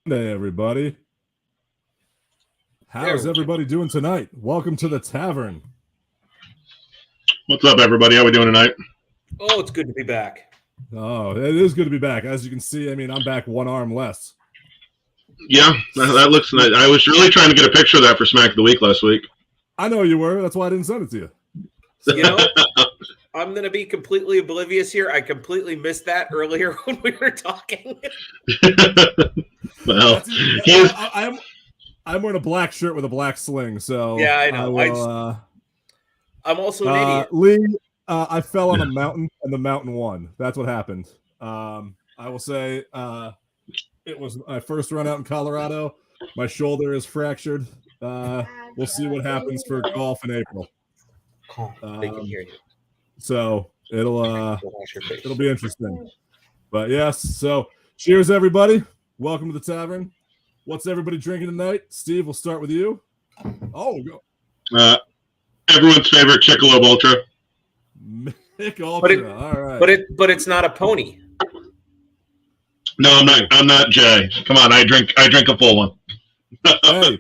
Hey, everybody. How's everybody doing tonight? Welcome to the tavern. What's up, everybody? How we doing tonight? Oh, it's good to be back. Oh, it is good to be back. As you can see, I'm back one arm less. Yeah, that looks nice. I was really trying to get a picture of that for Smack of the Week last week. I know you were. That's why I didn't send it to you. You know, I'm going to be completely oblivious here. I completely missed that earlier when we were talking. Well, I'm wearing a black shirt with a black sling, so yeah, I know. I'm also an idiot. Lee, I fell on a mountain, and the mountain won. That's what happened. I will say it was my first run out in Colorado. My shoulder is fractured. We'll see what happens for golf in April. They can hear you. So it'll be interesting. But yes, so cheers, everybody. Welcome to the tavern. What's everybody drinking tonight? Steve, we'll start with you. Oh, go. Everyone's favorite Michelob Ultra. Mick Ultra. All right. But it's not a pony. No, I'm not Jay. Come on, I drink a full one. Hey,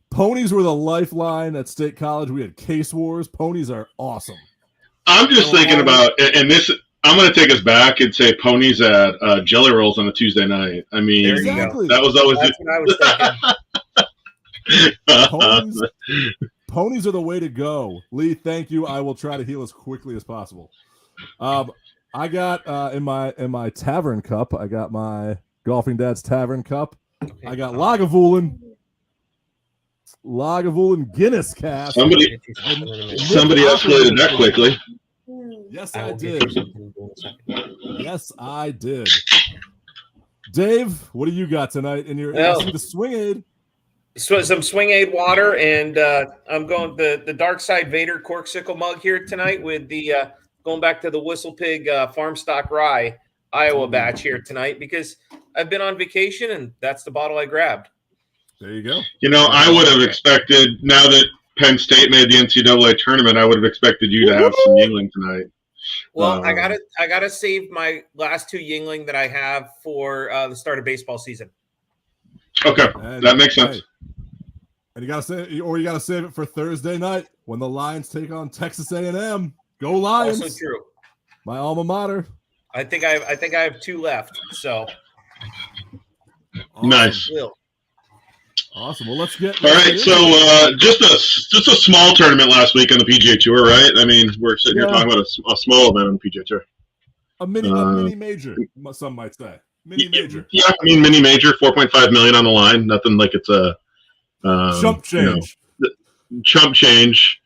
ponies were the lifeline at State College. We had case wars. Ponies are awesome. I'm just thinking about, and this, I'm going to take us back and say ponies at Jelly Rolls on a Tuesday night. I mean, exactly. That was always That's what I was thinking. Ponies are the way to go. Lee, thank you. I will try to heal as quickly as possible. I got in my tavern cup, I got my Golfing Dads Tavern cup. Okay. I got Lagavulin Guinness cask. Somebody escalated that quickly. Yes, I did. Yes, I did. Dave, what do you got tonight in your the swing aid? So some swing aid water, and I'm going the Dark Side Vader corksicle mug here tonight with the going back to the Whistle Pig Farm Stock Rye Iowa batch here tonight because I've been on vacation and that's the bottle I grabbed. There you go. You know, I would have expected, now that Penn State made the NCAA tournament, I would have expected you to have some Yuengling tonight. Well, I gotta save my last two Yuengling that I have for the start of baseball season. Okay, that makes sense. Hey. And you gotta save it for Thursday night when the Lions take on Texas A&M. Go Lions! Also true. My alma mater. I think I have two left. So awesome. Nice. Awesome. Well, let's get. All right. So just a small tournament last week on the PGA Tour, right? I mean, we're sitting here talking about a small event on the PGA Tour. A mini major, some might say. Mini major. Yeah, I mean mini major, $4.5 million on the line. Nothing like it's a chump change. Chump change.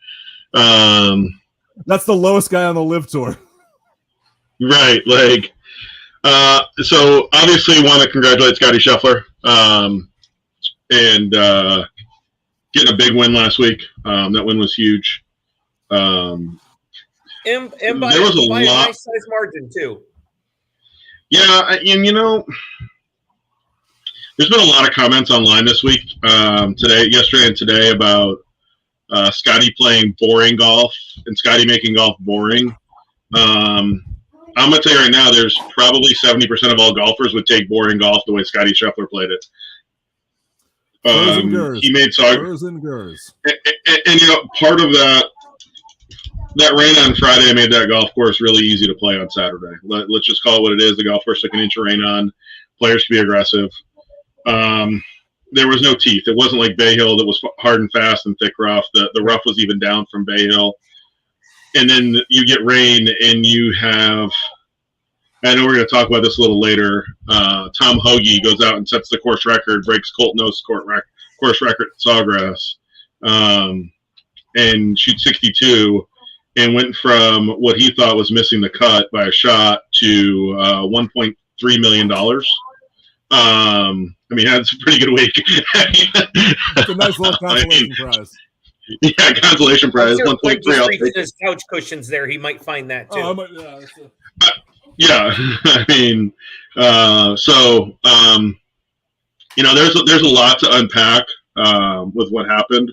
That's the lowest guy on the Live Tour. Right. Like, so obviously want to congratulate Scottie Scheffler and getting a big win last week. That win was huge. And by, there was a nice size margin too. Yeah, and there's been a lot of comments online this week, yesterday and today about Scottie playing boring golf and Scottie making golf boring. I'm going to tell you right now, there's probably 70% of all golfers would take boring golf the way Scottie Scheffler played it. He made Gers. And part of that rain on Friday made that golf course really easy to play on Saturday. Let's just call it what it is. The golf course took an inch of rain on. Players could be aggressive. There was no teeth. It wasn't like Bay Hill that was hard and fast and thick rough. The rough was even down from Bay Hill. And then you get rain and you have, I know we're going to talk about this a little later, Tom Hoagie goes out and sets the course record, breaks Colton Ost's course record at Sawgrass, and shoots 62 and went from what he thought was missing the cut by a shot to $1.3 million. I mean, that's a pretty good week. It's a nice little consolation prize. Yeah, consolation prize. 1.3. His couch cushions there. He might find that too. Yeah, I mean, there's a lot to unpack with what happened.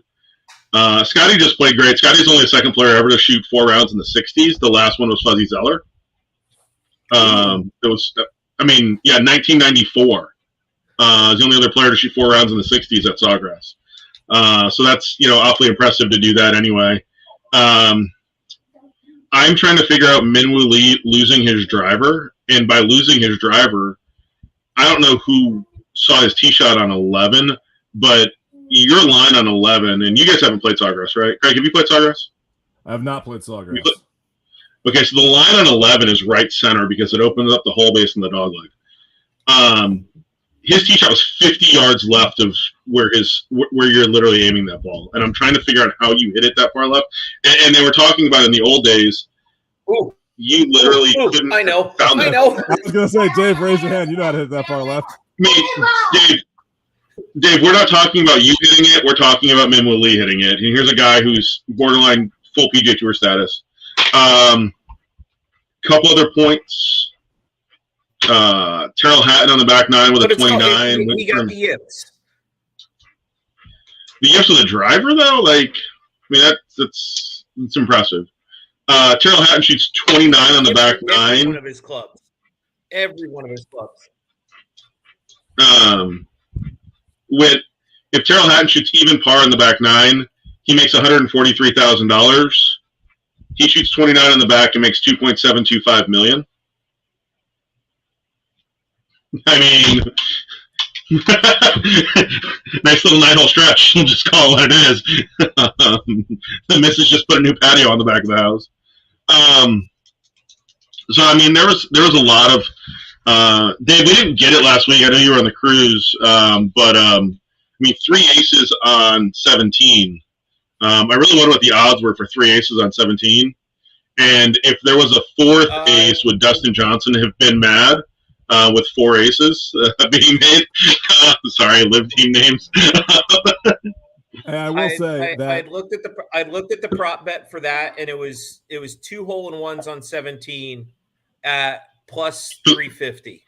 Scottie just played great. Scottie's only the second player ever to shoot 4 rounds in the 60s. The last one was Fuzzy Zeller. It was, 1994. He's the only other player to shoot 4 rounds in the 60s at Sawgrass. So that's, awfully impressive to do that anyway. I'm trying to figure out Minwoo Lee losing his driver. And by losing his driver, I don't know who saw his tee shot on 11, but your line on 11, and you guys haven't played Sawgrass, right? Craig, have you played Sawgrass? I have not played Sawgrass. Okay, so the line on 11 is right center because it opens up the hole base in the dogleg. His tee shot was 50 yards left of where you're literally aiming that ball, and I'm trying to figure out how you hit it that far left. And they were talking about in the old days, you literally couldn't. I know. I was gonna say, Dave, raise your hand. You know how to hit that far left. Dave, we're not talking about you hitting it. We're talking about Minwoo Lee hitting it. And here's a guy who's borderline full PGA Tour status. Couple other points. Terrell Hatton on the back nine with a 29. He got the yips. The yips with a driver, though? That's impressive. Terrell Hatton shoots 29 on the back nine. Every one of his clubs. If Terrell Hatton shoots even par on the back nine, he makes $143,000. He shoots 29 on the back and makes $2.725 million. I mean, nice little 9-hole stretch. We'll just call it what it is. The missus just put a new patio on the back of the house. So I mean, there was a lot of Dave. We didn't get it last week. I know you were on the cruise, but I mean, 3 aces on 17. I really wonder what the odds were for 3 aces on 17, and if there was a 4th ace, would Dustin Johnson have been mad? With 4 aces being made. Sorry, live team names. And I will say that I looked at the prop bet for that, and it was 2 hole-in-ones on 17 at plus 350.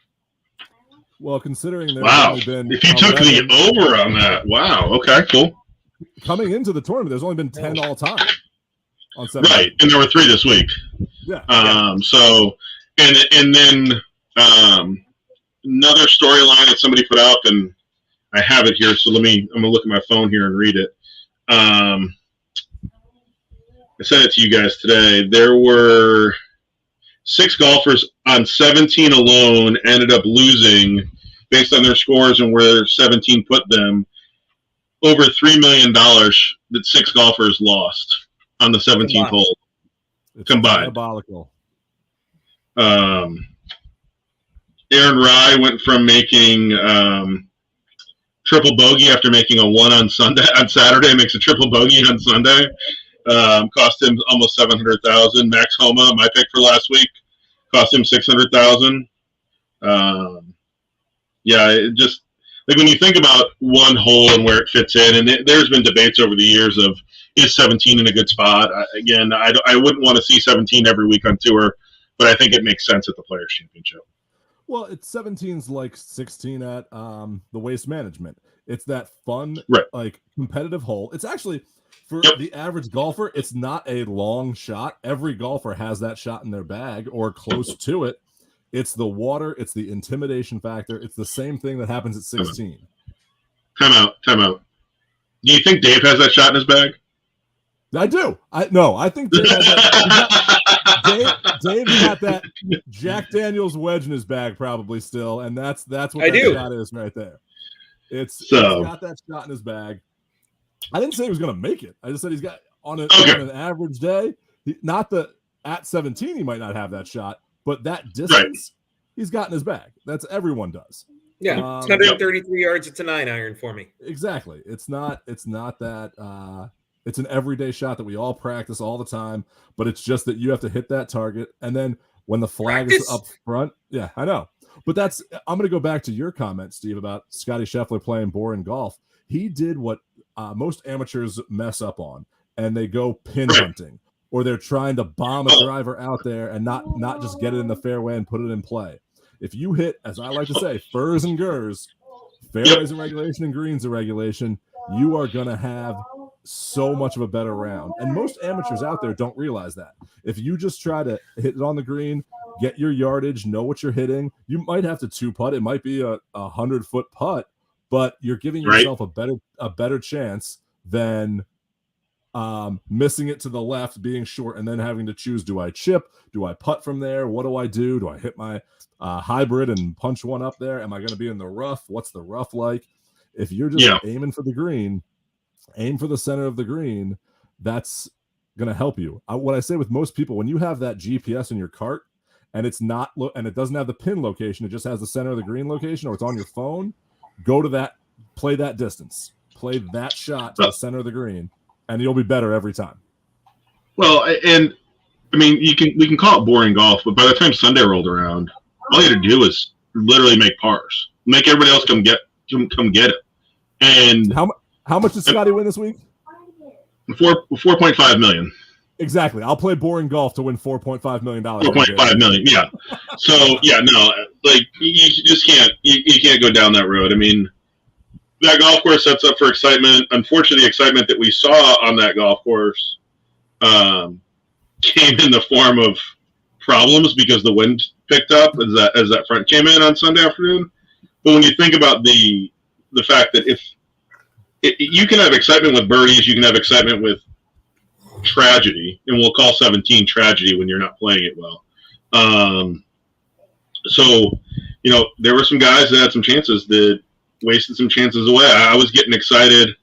Well, considering there's only been if you took the over on that, wow, okay, cool. Coming into the tournament, there's only been 10 all time on 17. Right, and there were 3 this week. Yeah. So and then. Another storyline that somebody put out, and I have it here, so I'm going to look at my phone here and read it. I sent it to you guys today. There were 6 golfers on 17 alone ended up losing, based on their scores and where 17 put them, over $3 million that 6 golfers lost on the 17th hole. It's combined. Diabolical. Aaron Rye went from making triple bogey after making a 1 on Saturday, makes a triple bogey on Sunday. Cost him almost $700,000. Max Homa, my pick for last week, cost him $600,000. Yeah, it just like when you think about one hole and where it fits in, and there's been debates over the years of is 17 in a good spot. I wouldn't want to see 17 every week on tour, but I think it makes sense at the Players Championship. Well, 17's like 16 at the Waste Management. It's that fun, like competitive hole. It's actually for the average golfer, it's not a long shot. Every golfer has that shot in their bag or close to it. It's the water. It's the intimidation factor. It's the same thing that happens at 16. Time out. Do you think Dave has that shot in his bag? I do. I think Dave has that. Dave got that Jack Daniels wedge in his bag probably still, and that's what that shot is right there. He's got that shot in his bag. I didn't say he was going to make it. I just said he's got on an average day. At 17 he might not have that shot, but that distance he's got in his bag. That's everyone does. Yeah, 133 yards. It's a 9-iron for me. Exactly. It's not that. It's an everyday shot that we all practice all the time, but it's just that you have to hit that target. And then when the flag is up front, yeah, I know. But I'm going to go back to your comment, Steve, about Scottie Scheffler playing boring golf. He did what most amateurs mess up on, and they go pin hunting, or they're trying to bomb a driver out there and not just get it in the fairway and put it in play. If you hit, as I like to say, furs and gurs, fairways in regulation and greens in regulation, you are going to have so much of a better round. And most amateurs out there don't realize that. If you just try to hit it on the green, get your yardage, know what you're hitting. You might have to 2-putt. It might be a 100-foot putt, but you're giving yourself a better chance than missing it to the left, being short, and then having to choose: do I chip? Do I putt from there? What do I do? Do I hit my hybrid and punch one up there? Am I going to be in the rough? What's the rough like? If you're just aiming for the green, aim for the center of the green. That's going to help you. What I say with most people, when you have that GPS in your cart and it's not and it doesn't have the pin location, it just has the center of the green location, or it's on your phone, go to that, play that distance, play that shot to the center of the green, and you'll be better every time. Well, and I mean, we can call it boring golf, but by the time Sunday rolled around, all you had to do was literally make pars, make everybody else come get it. And how much did Scottie win this week? 4.5 million. Exactly. I'll play boring golf to win $4.5 million. 4.5 million. Yeah. So like you just can't you can't go down that road. I mean, that golf course sets up for excitement. Unfortunately, the excitement that we saw on that golf course came in the form of problems because the wind picked up as that front came in on Sunday afternoon. But when you think about the fact that you can have excitement with birdies, you can have excitement with tragedy, and we'll call 17 tragedy when you're not playing it well. So, there were some guys that had some chances that wasted some chances away. I was getting excited.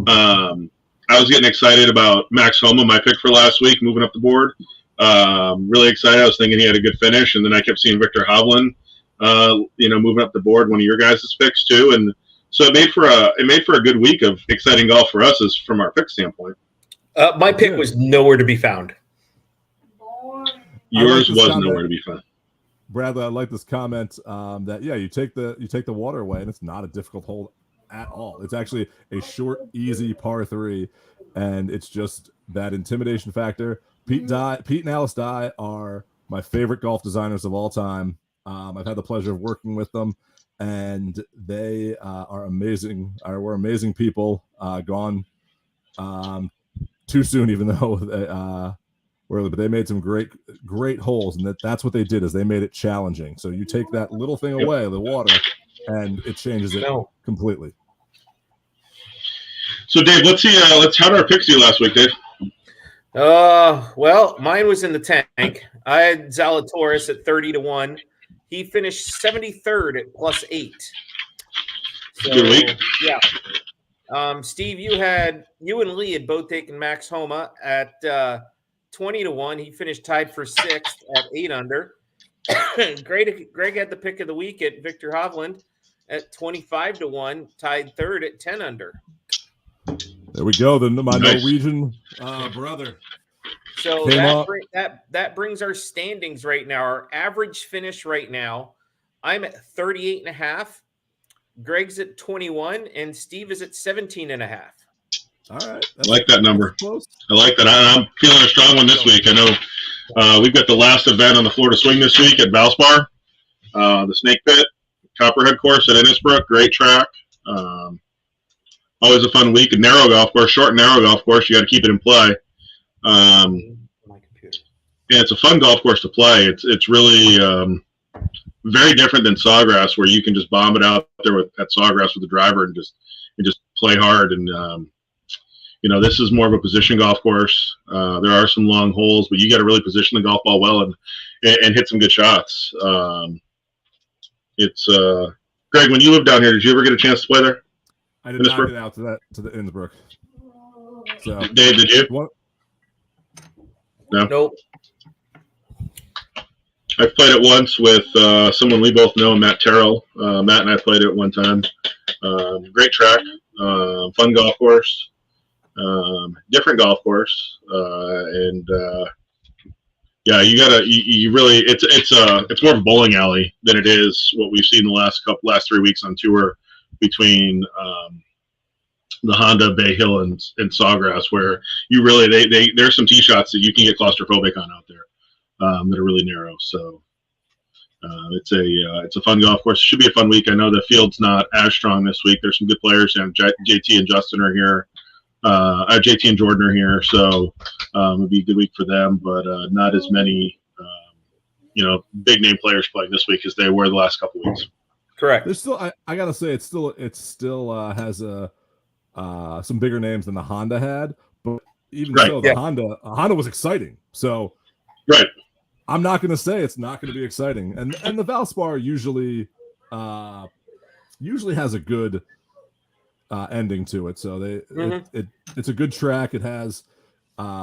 I was getting excited about Max Homa, my pick for last week, moving up the board. Really excited. I was thinking he had a good finish, and then I kept seeing Victor Hovland, moving up the board, one of your guys' picks too, and so it made for a good week of exciting golf for us, as from our pick standpoint. My pick was nowhere to be found. Yours was nowhere to be found. Bradley, I like this comment that you take the water away, and it's not a difficult hole at all. It's actually a short, easy par 3, and it's just that intimidation factor. Pete and Alice Dye are my favorite golf designers of all time. I've had the pleasure of working with them, and they are amazing. We're amazing people. Gone too soon, even though but they made some great holes, and that's what they did, is they made it challenging. So you take that little thing away, the water, and it changes it completely. So Dave, how did our picks do last week, Dave? Well, mine was in the tank. I had Zalatoris at 30-1. He finished 73rd at +8. So, good week. Yeah. Steve, you and Lee had both taken Max Homa at 20-1. He finished tied for 6th at 8 under. Greg had the pick of the week at Victor Hovland at 25-1, tied 3rd at 10 under. There we go. My Norwegian brother. So that brings our standings right now. Our average finish right now, I'm at 38.5. Greg's at 21, and Steve is at 17.5. All right. I like that number. I like that. I'm feeling a strong one this week. I know we've got the last event on the Florida Swing this week at Valspar, the Snake Pit, Copperhead course at Innisbrook. Great track. Always a fun week. A narrow golf course, short and narrow golf course. You got to keep it in play. Yeah, it's a fun golf course to play. It's really very different than Sawgrass, where you can just bomb it out there at Sawgrass with the driver and just play hard. And this is more of a position golf course. There are some long holes, but you got to really position the golf ball well and hit some good shots. Greg, when you lived down here, did you ever get a chance to play there? I did not get out to the Innsbruck. So, Dave, did you? No. Nope. I've played it once with someone we both know, Matt Terrell. Matt and I played it one time. Great track, fun golf course, different golf course, and you really it's more of a bowling alley than it is what we've seen the last 3 weeks on tour between the Honda, Bay Hill, and Sawgrass, where you really there's some tee shots that you can get claustrophobic on out there. That are really narrow. So it's a fun golf course. It should be a fun week. I know the field's not as strong this week. There's some good players. JT and Justin are here. JT and Jordan are here. So it'll be a good week for them, but not as many big name players playing this week as they were the last couple weeks. Correct. There's still, I gotta say, it still has some bigger names than the Honda had, but even so, the Honda was exciting. So, right. I'm not gonna say it's not gonna be exciting, and the Valspar usually has a good ending to it. So it's a good track. It has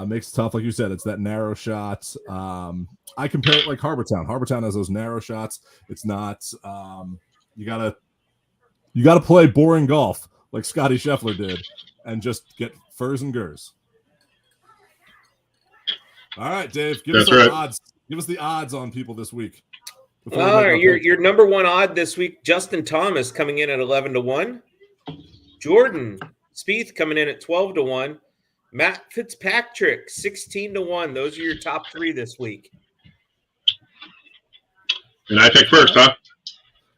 makes it tough, like you said. It's that narrow shots. I compare it like Harbor Town. Harbor Town has those narrow shots. It's not. You gotta play boring golf like Scottie Scheffler did, and just get furs and gurs. All right, Dave, give us our odds. Give us the odds on people this week. Your number one odd this week, Justin Thomas coming in at 11-1. Jordan Spieth coming in at 12-1. Matt Fitzpatrick 16-1. Those are your top three this week. And I pick first, huh?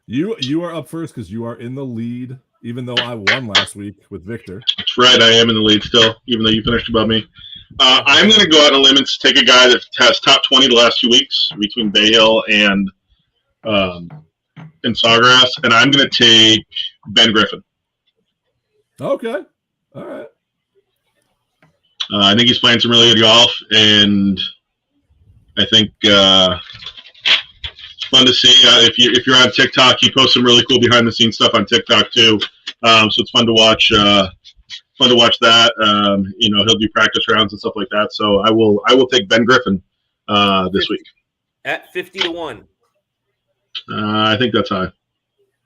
You are up first because you are in the lead, even though I won last week with Victor. That's right. I am in the lead still, even though you finished above me. I'm going to go out on a limb and take a guy that has top 20 the last 2 weeks between Bay Hill and Sawgrass, and I'm going to take Ben Griffin. Okay. All right. I think he's playing some really good golf, and I think it's fun to see. If you're on TikTok, he posts some really cool behind the scenes stuff on TikTok too. So it's fun to watch. Fun to watch that. He'll do practice rounds and stuff like that. So I will take Ben Griffin this week at 50-1. I think that's high.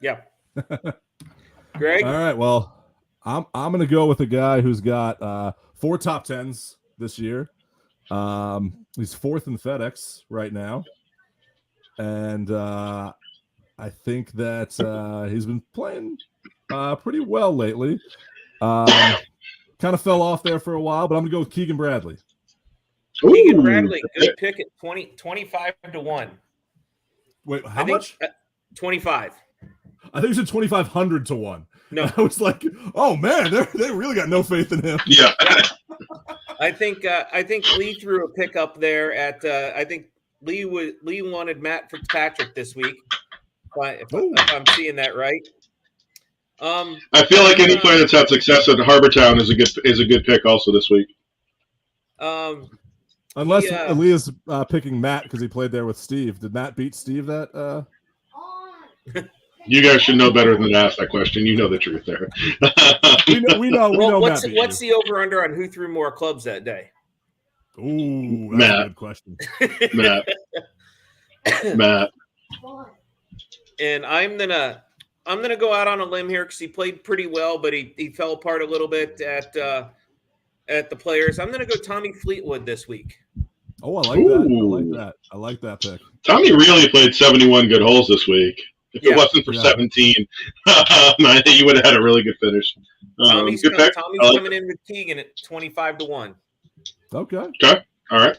Yeah. Greg. All right. Well, I'm going to go with a guy who's got 4 top 10s this year. He's 4th in FedEx right now. And I think that he's been playing pretty well lately. Kind of fell off there for a while, but I'm going to go with Keegan Bradley. Keegan Bradley, good pick at 25-1. Wait, how much? 25. I think you said 2,500 to 1. No, I was like, oh man, they really got no faith in him. Yeah. I think Lee threw a pick up there at. I think Lee wanted Matt Fitzpatrick this week. If I'm seeing that right. I feel like any player that's had success at Harbor Town is a good pick also this week. Unless Lee is picking Matt because he played there with Steve. Did Matt beat Steve that? You guys should know better than to ask that question. You know the truth there. we know. What's the over/under on who threw more clubs that day? Ooh, that's a good question. Matt. And I'm gonna go out on a limb here because he played pretty well, but he fell apart a little bit at the Players. I'm gonna go Tommy Fleetwood this week. Oh, I like that. I like that pick. Tommy really played 71 good holes this week. If it wasn't for 17, I think you would have had a really good finish. Tommy's coming in with Keegan at 25-1. Okay. All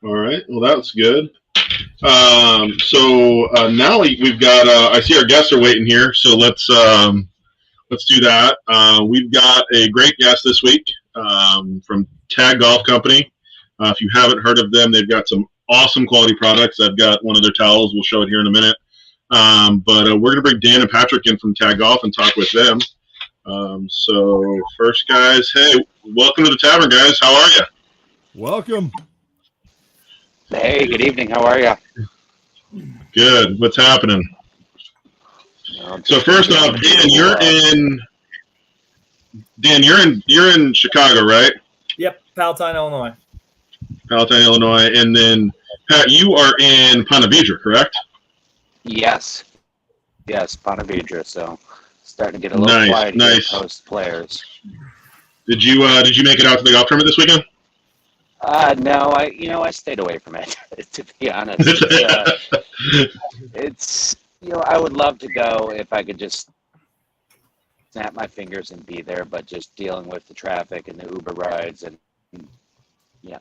right. Well, that's good. So now we've got. I see our guests are waiting here, so let's do that. We've got a great guest this week from T.A.G Golf Company. If you haven't heard of them, they've got some awesome quality products. I've got one of their towels. We'll show it here in a minute. But we're going to bring Dan and Patrick in from T.A.G Golf and talk with them. So first, guys, hey, welcome to the tavern, guys. How are you? Welcome. Hey, good evening. How are you? Good. What's happening? So first off, Dan, you're in Chicago, right? Yep, Palatine, Illinois. Palatine, Illinois, and then Pat, you are in Ponte Vedra, correct? Yes, Ponte Vedra. So starting to get a little quiet here post Players. Did you make it out to the golf tournament this weekend? No, I stayed away from it. To be honest, it's I would love to go if I could just snap my fingers and be there, but just dealing with the traffic and the Uber rides and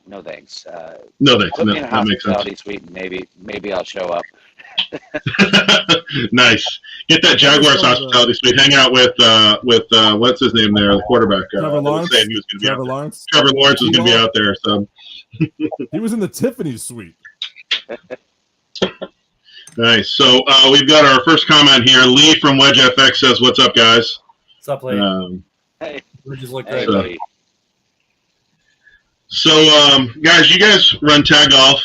no thanks. No thanks. Put me in a that makes sense. hospitality suite, and maybe I'll show up. Nice. Get that Jaguars hospitality suite. Hang out with what's his name there, the quarterback. Trevor Lawrence. Saying he was going to be Lawrence. Trevor Lawrence was going to be out there. So he was in the Tiffany suite. Nice. So we've got our first comment here. Lee from Wedge FX says, "What's up, guys?" What's up, Lee? Hey, We just look hey, great. buddy. So, guys, you guys run T.A.G Golf,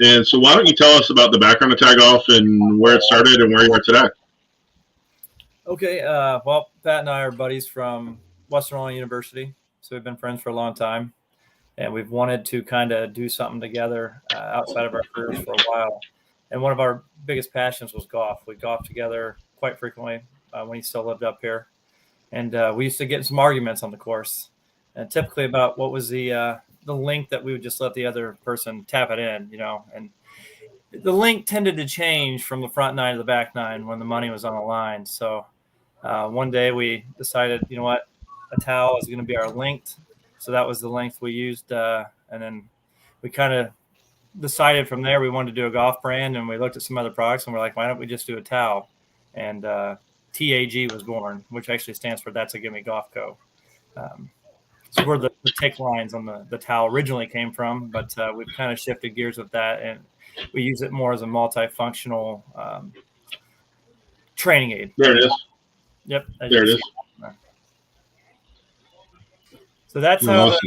and so why don't you tell us about the background of T.A.G Golf and where it started and where you are today? Okay. Well, Pat and I are buddies from Western Illinois University, so we've been friends for a long time, and we've wanted to kind of do something together outside of our careers for a while. And one of our biggest passions was golf. We golfed together quite frequently when he still lived up here, and we used to get in some arguments on the course, and typically about what was the length that we would just let the other person tap it in, and the length tended to change from the front nine to the back nine when the money was on the line. So one day we decided, you know what, a towel is going to be our length. So that was the length we used. And then we kind of decided from there we wanted to do a golf brand, and we looked at some other products and we're like, why don't we just do a towel? And T.A.G was born, which actually stands for That's a Gimme Golf Co. So where the tick lines on the towel originally came from, but we've kind of shifted gears with that, and we use it more as a multifunctional training aid. There it is. Yep. There it is. So that's Awesome.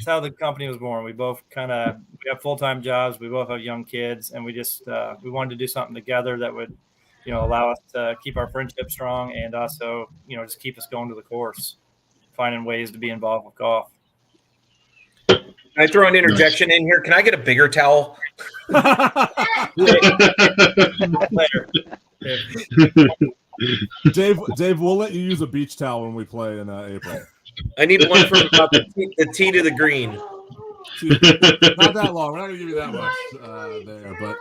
how the company was born. We both we have full-time jobs. We both have young kids, and we just we wanted to do something together that would, allow us to keep our friendship strong, and also, just keep us going to the course, finding ways to be involved with golf. Can I throw an interjection in here? Can I get a bigger towel? Later. Dave, we'll let you use a beach towel when we play in April. I need one from about the tee to the green. Not that long. We're not going to give you that much there. But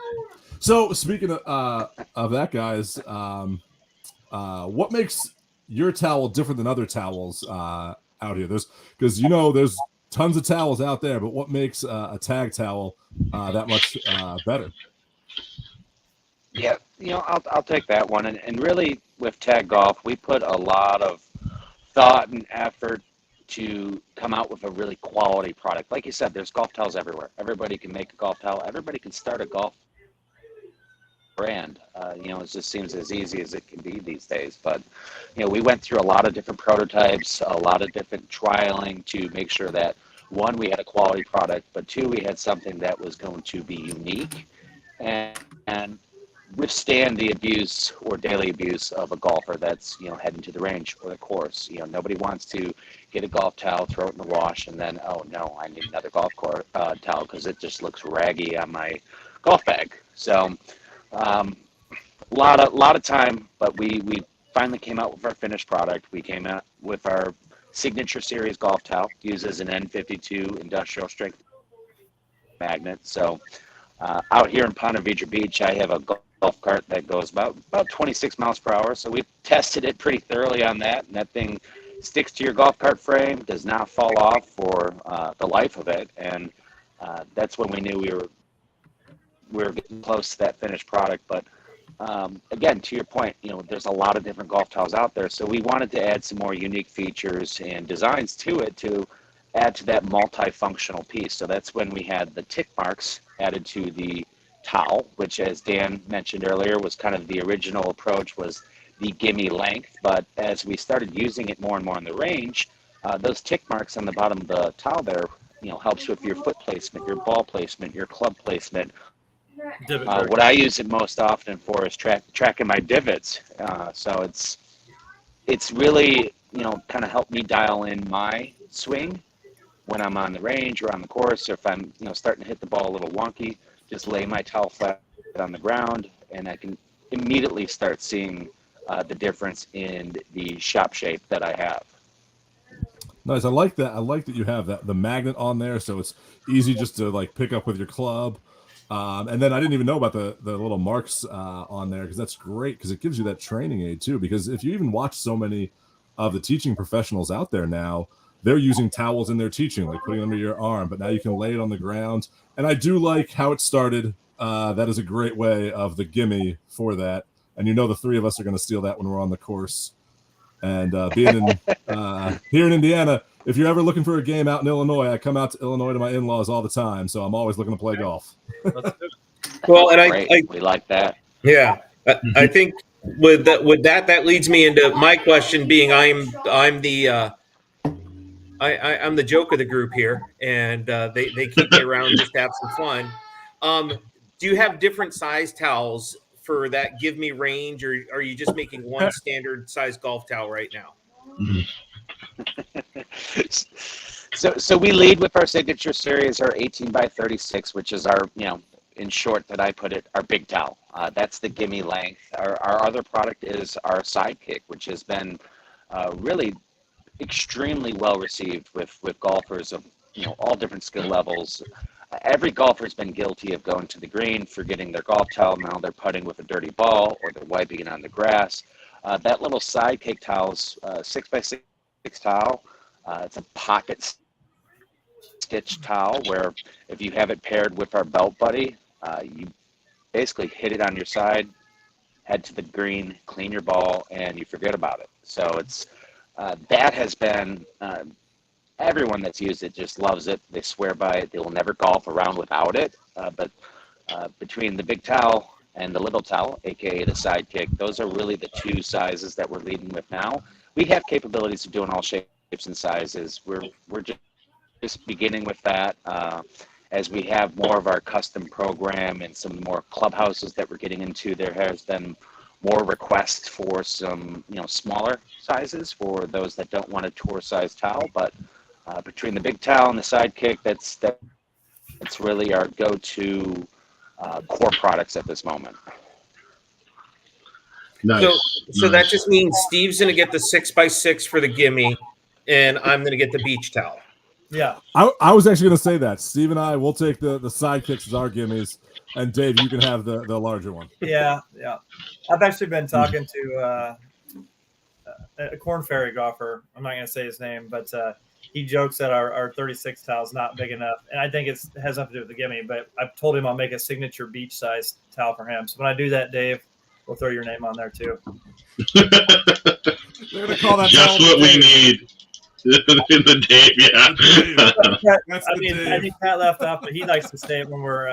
so speaking of that, guys, what makes your towel different than other towels out here? There's tons of towels out there, but what makes a T.A.G towel that much better? Yeah, I'll take that one. And really, with T.A.G Golf, we put a lot of thought and effort to come out with a really quality product. Like you said, there's golf towels everywhere. Everybody can make a golf towel. Everybody can start a golf brand. It just seems as easy as it can be these days. But, we went through a lot of different prototypes, a lot of different trialing to make sure that, one, we had a quality product, but two, we had something that was going to be unique and withstand the abuse or daily abuse of a golfer that's heading to the range or the course. Nobody wants to get a golf towel, throw it in the wash, and then, oh no, I need another golf towel because it just looks raggy on my golf bag. So a lot of time, but we finally came out with our finished product. We came out with our Signature Series golf towel, uses an N52 industrial strength magnet. So out here in Ponte Vedra Beach, I have a golf cart that goes about 26 miles per hour. So we tested it pretty thoroughly on that, and that thing sticks to your golf cart frame, does not fall off for the life of it. And that's when we knew we were getting close to that finished product. But again, to your point, there's a lot of different golf towels out there. So we wanted to add some more unique features and designs to it to add to that multifunctional piece. So that's when we had the tick marks added to the towel, which, as Dan mentioned earlier, was kind of the original approach, was the gimme length. But as we started using it more and more in the range, those tick marks on the bottom of the towel there, helps with your foot placement, your ball placement, your club placement. What I use it most often for is tracking my divots. So it's really, kind of helped me dial in my swing when I'm on the range or on the course, or if I'm, starting to hit the ball a little wonky, just lay my towel flat on the ground, and I can immediately start seeing the difference in the shot shape that I have. Nice. I like that. I like that you have the magnet on there, so it's easy just to pick up with your club. And then I didn't even know about the little marks on there, because that's great, because it gives you that training aid too. Because if you even watch so many of the teaching professionals out there now, they're using towels in their teaching, like putting them under your arm, but now you can lay it on the ground. And I do like how it started. That is a great way of the gimme for that. And the three of us are going to steal that when we're on the course And being in here in Indiana, if you're ever looking for a game out in Illinois, I come out to Illinois to my in-laws all the time, so I'm always looking to play golf. Well, and Great. We like that. Yeah, I think with that leads me into my question being I'm the I'm the joke of the group here, and they keep me around just to have some fun. Do you have different size towels for that give me range, or are you just making one standard size golf towel right now? So we lead with our signature series, our 18 by 36, which is our, in short that I put it, our big towel. That's the gimme length. Our other product is our Sidekick, which has been really extremely well received with golfers of all different skill levels. Every golfer has been guilty of going to the green, forgetting their golf towel. Now they're putting with a dirty ball, or they're wiping it on the grass. That little Sidekick towel's 6x6 towel. It's a pocket stitch towel where if you have it paired with our Belt Buddy, you basically hit it on your side, head to the green, clean your ball, and you forget about it. So it's that has been everyone that's used it just loves it. They swear by it. They will never golf around without it. But between the big towel and the little towel, aka the Sidekick, those are really the two sizes that we're leading with now. We have capabilities of doing all shapes and sizes. We're just beginning with that. As we have more of our custom program and some more clubhouses that we're getting into, there has been more requests for some smaller sizes for those that don't want a tour size towel. But between the big towel and the Sidekick, that's really our go-to core products at this moment. Nice. So that just means Steve's going to get the 6x6 for the gimme, and I'm going to get the beach towel. Yeah. I was actually going to say that. Steve and I will take the Sidekicks as our gimmies, and Dave, you can have the larger one. Yeah. I've actually been talking to a Corn Ferry golfer. I'm not going to say his name, but he jokes that our 36 towel is not big enough, and I think it has nothing to do with the gimme. But I've told him I'll make a signature beach size towel for him. So when I do that, Dave, we'll throw your name on there too. They're going to call that just what we need. The Dave, yeah. I think Pat left off, but he likes to say it when we're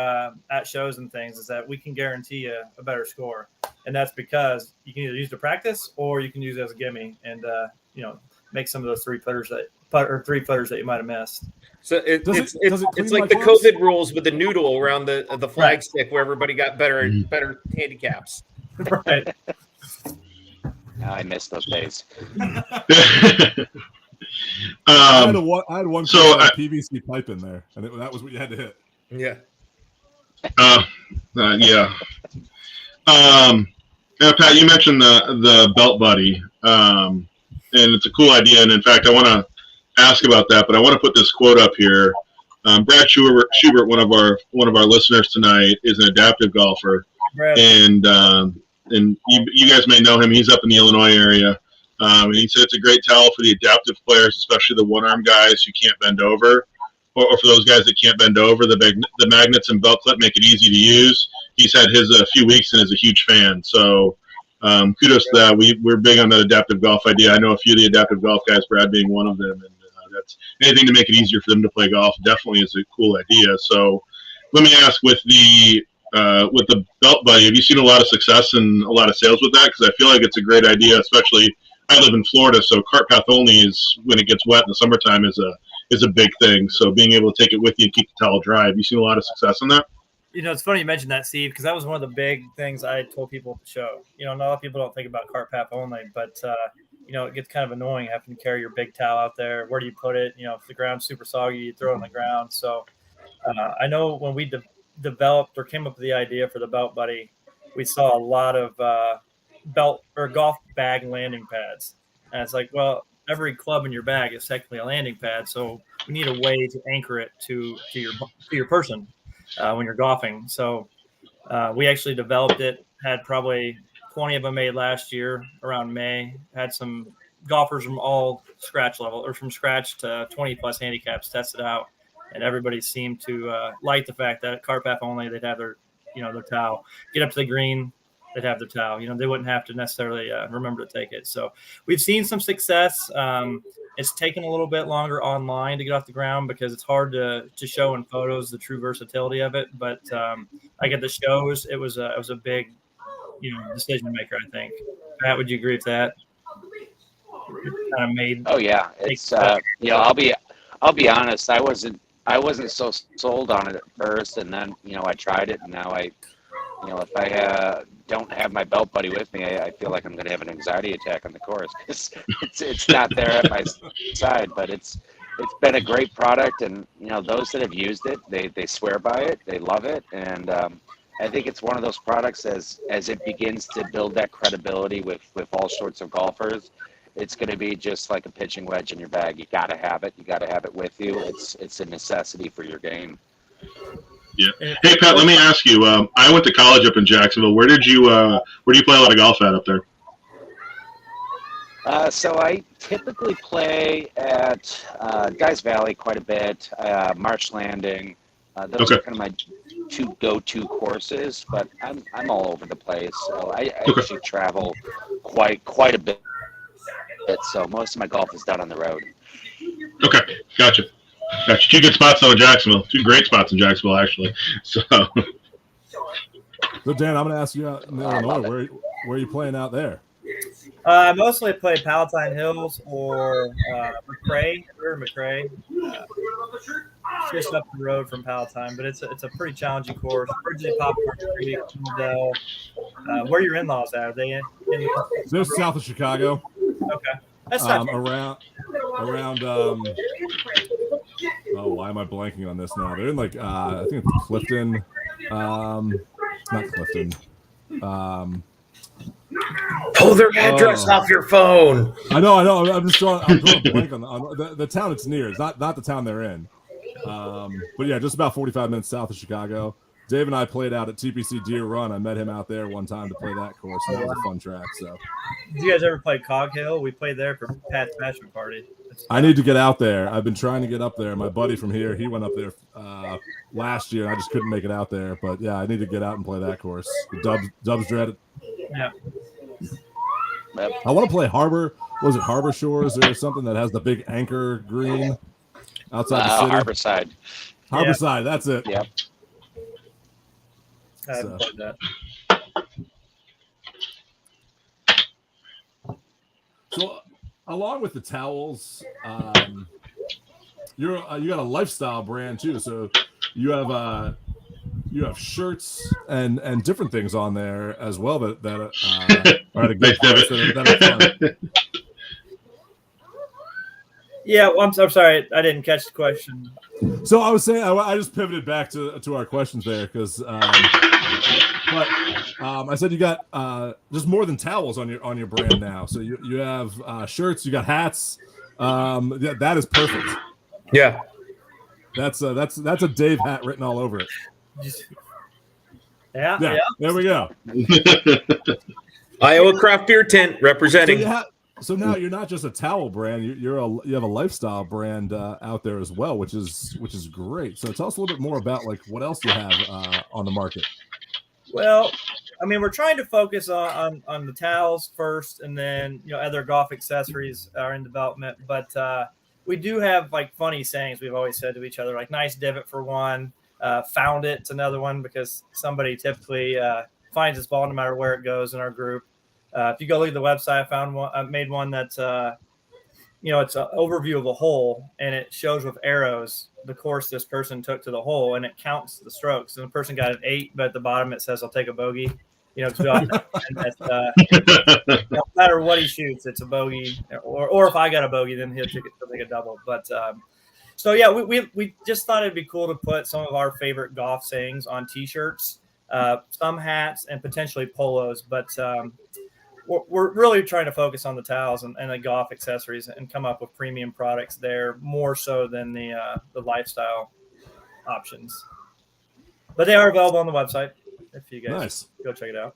at shows and things, is that we can guarantee you a better score, and that's because you can either use it to practice or you can use it as a gimme, and make some of those three footers that you might have missed. So it's like the COVID rules with the noodle around the flag stick, where everybody got better handicaps. Right. I miss those days. I had one PVC pipe in there, and that was what you had to hit. Yeah. Yeah. Pat, you mentioned the Belt Buddy, and it's a cool idea. And in fact, I want to ask about that, but I want to put this quote up here. Brad Schubert, one of our listeners tonight, is an adaptive golfer, and you guys may know him. He's up in the Illinois area. And he said it's a great towel for the adaptive players, especially the one-arm guys who can't bend over, or for those guys that can't bend over. The magnets and belt clip make it easy to use. He's had his a few weeks and is a huge fan. So kudos to that. We're big on that adaptive golf idea. I know a few of the adaptive golf guys, Brad being one of them, and that's anything to make it easier for them to play golf. Definitely is a cool idea. So let me ask, with the Belt Buddy, have you seen a lot of success and a lot of sales with that? Because I feel like it's a great idea, especially. I live in Florida, so cart path only is when it gets wet in the summertime is a big thing. So being able to take it with you and keep the towel dry. Have you seen a lot of success in that? It's funny you mentioned that, Steve, because that was one of the big things I told people at the show. A lot of people don't think about cart path only, but it gets kind of annoying having to carry your big towel out there. Where do you put it? If the ground's super soggy, you throw it on the ground. So I know when we developed or came up with the idea for the Belt Buddy, we saw a lot of belt or golf bag landing pads, and it's like, well, every club in your bag is technically a landing pad, so we need a way to anchor it to your person when you're golfing. So we actually developed it, had probably 20 of them made last year around May, had some golfers from all scratch level or from scratch to 20 plus handicaps tested out, and everybody seemed to like the fact that at cart path only they'd have their towel, get up to the green, they'd have their towel. They wouldn't have to necessarily remember to take it. So we've seen some success. It's taken a little bit longer online to get off the ground because it's hard to show in photos the true versatility of it. But like at the shows, it was a big, decision maker. I think. Pat, would you agree with that? Kind of made. Oh yeah, it's I'll be honest. I wasn't so sold on it at first, and then I tried it, and now if I don't have my belt buddy with me, I feel like I'm going to have an anxiety attack on the course because it's not there at my side. But it's been a great product, and those that have used it, they swear by it, they love it, and I think it's one of those products as it begins to build that credibility with all sorts of golfers. It's going to be just like a pitching wedge in your bag. You got to have it. You got to have it with you. It's a necessity for your game. Yeah. Hey Pat, let me ask you. I went to college up in Jacksonville. Where did you play a lot of golf at up there? So I typically play at Guys Valley quite a bit. Marsh Landing. Those are kind of my two go-to courses. But I'm all over the place. So I actually travel quite a bit. So most of my golf is done on the road. Okay, gotcha. Two good spots though in Jacksonville. Two great spots in Jacksonville, actually. So Dan, I'm going to ask you out in Illinois, where are you playing out there? I mostly play Palatine Hills or McRae, just up the road from Palatine, but it's a pretty challenging course. Originally Popcorn Creek, where your in-laws at? Are they in They're south of Chicago. Okay, that's not around. Why am I blanking on this now? They're in I think it's Clifton. Not Clifton. Pull their address off your phone. I know. I'm drawing a blank on the town it's near. It's not the town they're in. But yeah, just about 45 minutes south of Chicago. Dave and I played out at TPC Deer Run. I met him out there one time to play that course. And that was a fun track. So, did you guys ever play Cog Hill? We played there for Pat's bachelor party. I need to get out there. I've been trying to get up there. My buddy from here, he went up there last year. I just couldn't make it out there. But yeah, I need to get out and play that course. Dubs Dread. Yeah. I want to play Harbor. Was it Harbor Shores or something that has the big anchor green outside the city? Harborside. Harborside, that's it. Yep. I haven't played that. So, along with the towels, you got a lifestyle brand too. So you have shirts and different things on there as well that are at a good price. That are fun. Yeah, well, I'm sorry, I didn't catch the question. So I was saying, I just pivoted back to our questions there because, I said you got just more than towels on your brand now. So you have shirts, you got hats. That is perfect. Yeah, that's a Dave hat written all over it. Yeah. There we go. Iowa Craft Beer Tent representing. So now you're not just a towel brand; you have a lifestyle brand out there as well, which is great. So tell us a little bit more about what else you have on the market. Well, I mean, we're trying to focus on the towels first, and then other golf accessories are in development. But we do have funny sayings we've always said to each other, like "nice divot" for one, "found it's another one because somebody typically finds this ball no matter where it goes in our group. If you go look at the website, I found one. I made one that's it's an overview of a hole, and it shows with arrows the course this person took to the hole, and it counts the strokes. And the person got an 8, but at the bottom it says, "I'll take a bogey." No matter what he shoots, it's a bogey. Or if I got a bogey, then he'll take a double. But so yeah, we just thought it'd be cool to put some of our favorite golf sayings on T-shirts, some hats, and potentially polos. But we're really trying to focus on the towels and the golf accessories and come up with premium products there more so than the lifestyle options. But they are available on the website if you guys go check it out.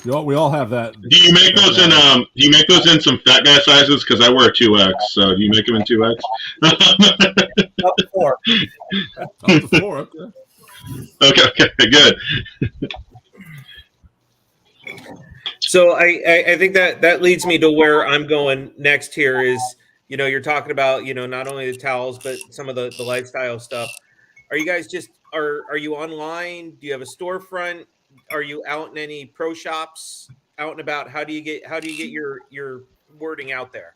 We all have that. Do you make those in? Do you make those in some fat guy sizes? Because I wear a 2X. So do you make them in 2X? Up to 4. Up to 4. Okay. Okay. Good. So I think that leads me to where I'm going next here is, you're talking about, not only the towels, but some of the lifestyle stuff. Are you guys are you online? Do you have a storefront? Are you out in any pro shops, out and about? How do you get your wording out there?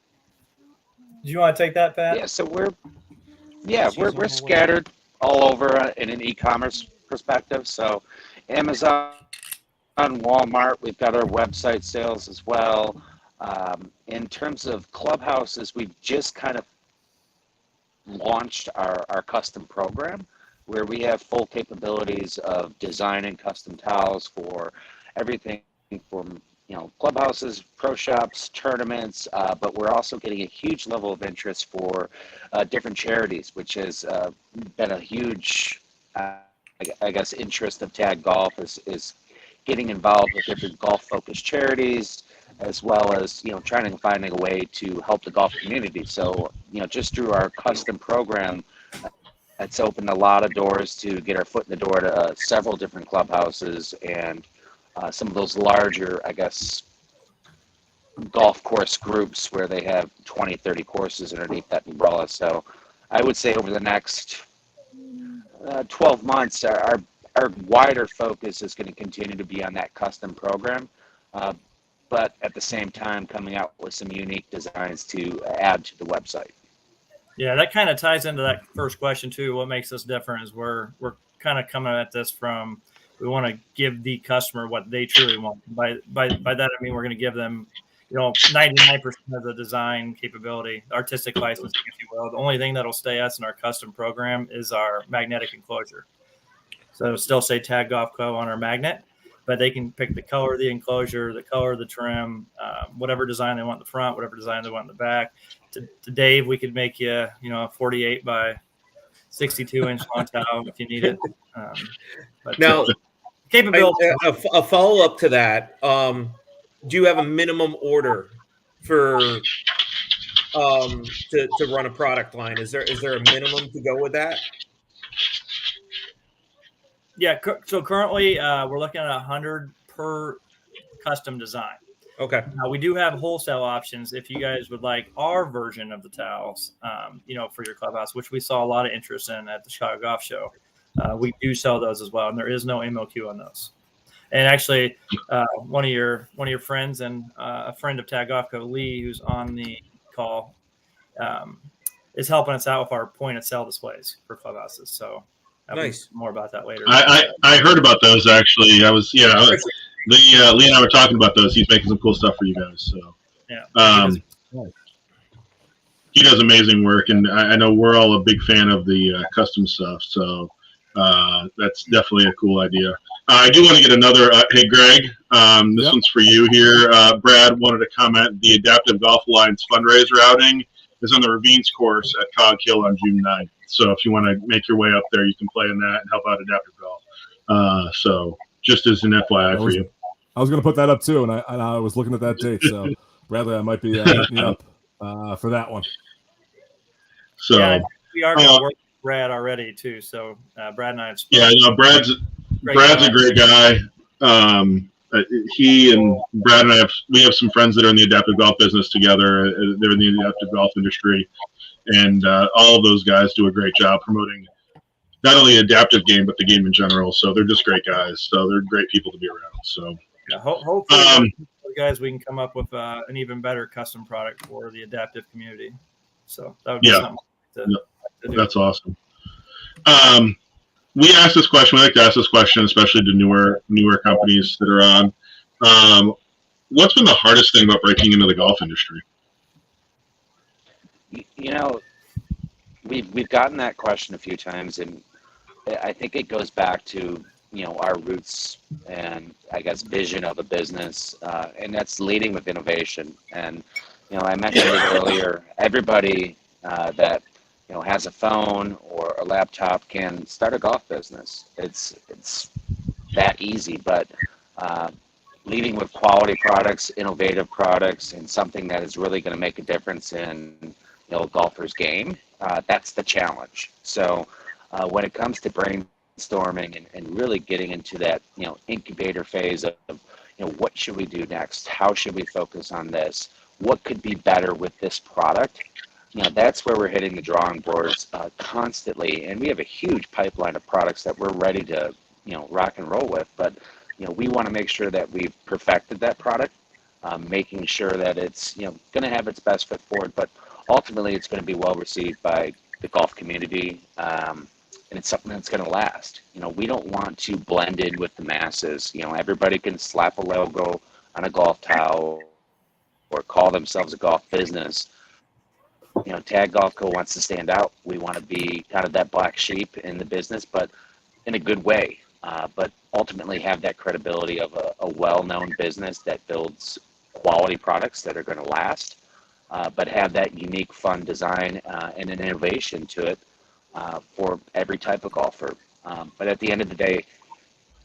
Do you want to take that, Pat? Yeah, so we're scattered all over in an e-commerce perspective. So Amazon, Walmart, we've got our website sales as well. In terms of clubhouses, we've just kind of launched our custom program where we have full capabilities of designing custom towels for everything from clubhouses, pro shops, tournaments, but we're also getting a huge level of interest for different charities, which has been a huge, I guess, interest of T.A.G Golf is getting involved with different golf-focused charities, as well as trying to find a way to help the golf community. So just through our custom program, it's opened a lot of doors to get our foot in the door to several different clubhouses and some of those larger, I guess, golf course groups where they have 20, 30 courses underneath that umbrella. So I would say over the next 12 months, our wider focus is going to continue to be on that custom program, but at the same time coming out with some unique designs to add to the website. Yeah, that kind of ties into that first question too. What makes us different is we're kind of coming at this from, we want to give the customer what they truly want. By that I mean we're going to give them 99% of the design capability, artistic licensing, if you will. The only thing that'll stay us in our custom program is our magnetic enclosure. So it'll still say T.A.G Golf Co. on our magnet, but they can pick the color of the enclosure, the color of the trim, whatever design they want in the front, whatever design they want in the back. To Dave, we could make you, a 48 by 62 inch long towel if you need it. But Now, capability. A follow up to that. Do you have a minimum order for to run a product line? Is there a minimum to go with that? Yeah. So currently, we're looking at 100 per custom design. Okay. Now we do have wholesale options if you guys would like our version of the towels, for your clubhouse, which we saw a lot of interest in at the Chicago Golf Show. We do sell those as well, and there is no MOQ on those. And actually, one of your friends and a friend of T.A.G Golf Co, Lee, who's on the call, is helping us out with our point of sale displays for clubhouses. So nice. More about that later. I heard about those actually. Lee and I were talking about those. He's making some cool stuff for you guys. So yeah, he does amazing work, and I know we're all a big fan of the custom stuff. So that's definitely a cool idea. I do want to get another. Hey, Greg, this one's for you here. Brad wanted to comment. The Adaptive Golf Alliance fundraiser outing is on the Ravines course at Cog Hill on June 9th. So if you want to make your way up there, you can play in that and help out Adaptive Golf. So just as an FYI for you. I was going to put that up too, and I was looking at that date. So Bradley, I might be hitting you up for that one. So yeah, we are going to work with Brad already too. So Brad and I have spoken. Yeah, Brad's a great guy. He and Brad and we have some friends that are in the adaptive golf business together. They're in the adaptive golf industry, and all of those guys do a great job promoting not only the adaptive game but the game in general. So they're just great guys. So they're great people to be around. So yeah, hopefully, guys, we can come up with an even better custom product for the adaptive community. So that would be something to do. That's awesome. We ask this question. We like to ask this question, especially to newer companies that are on. What's been the hardest thing about breaking into the golf industry? We've gotten that question a few times, and I think it goes back to our roots and I guess vision of a business, and that's leading with innovation. And I mentioned it earlier. Everybody that has a phone or a laptop can start a golf business. It's that easy, but leading with quality products, innovative products, and something that is really going to make a difference in a golfer's game, that's the challenge. So when it comes to brainstorming and really getting into that incubator phase of what should we do next? How should we focus on this? What could be better with this product? That's where we're hitting the drawing boards constantly. And we have a huge pipeline of products that we're ready to, rock and roll with. But, we want to make sure that we've perfected that product, making sure that it's, going to have its best foot forward, but ultimately it's going to be well received by the golf community. And it's something that's going to last. We don't want to blend in with the masses. Everybody can slap a logo on a golf towel or call themselves a golf business. T.A.G Golf Co. wants to stand out. We want to be kind of that black sheep in the business, but in a good way. But ultimately have that credibility of a well-known business that builds quality products that are going to last, but have that unique, fun design and an innovation to it for every type of golfer. But at the end of the day,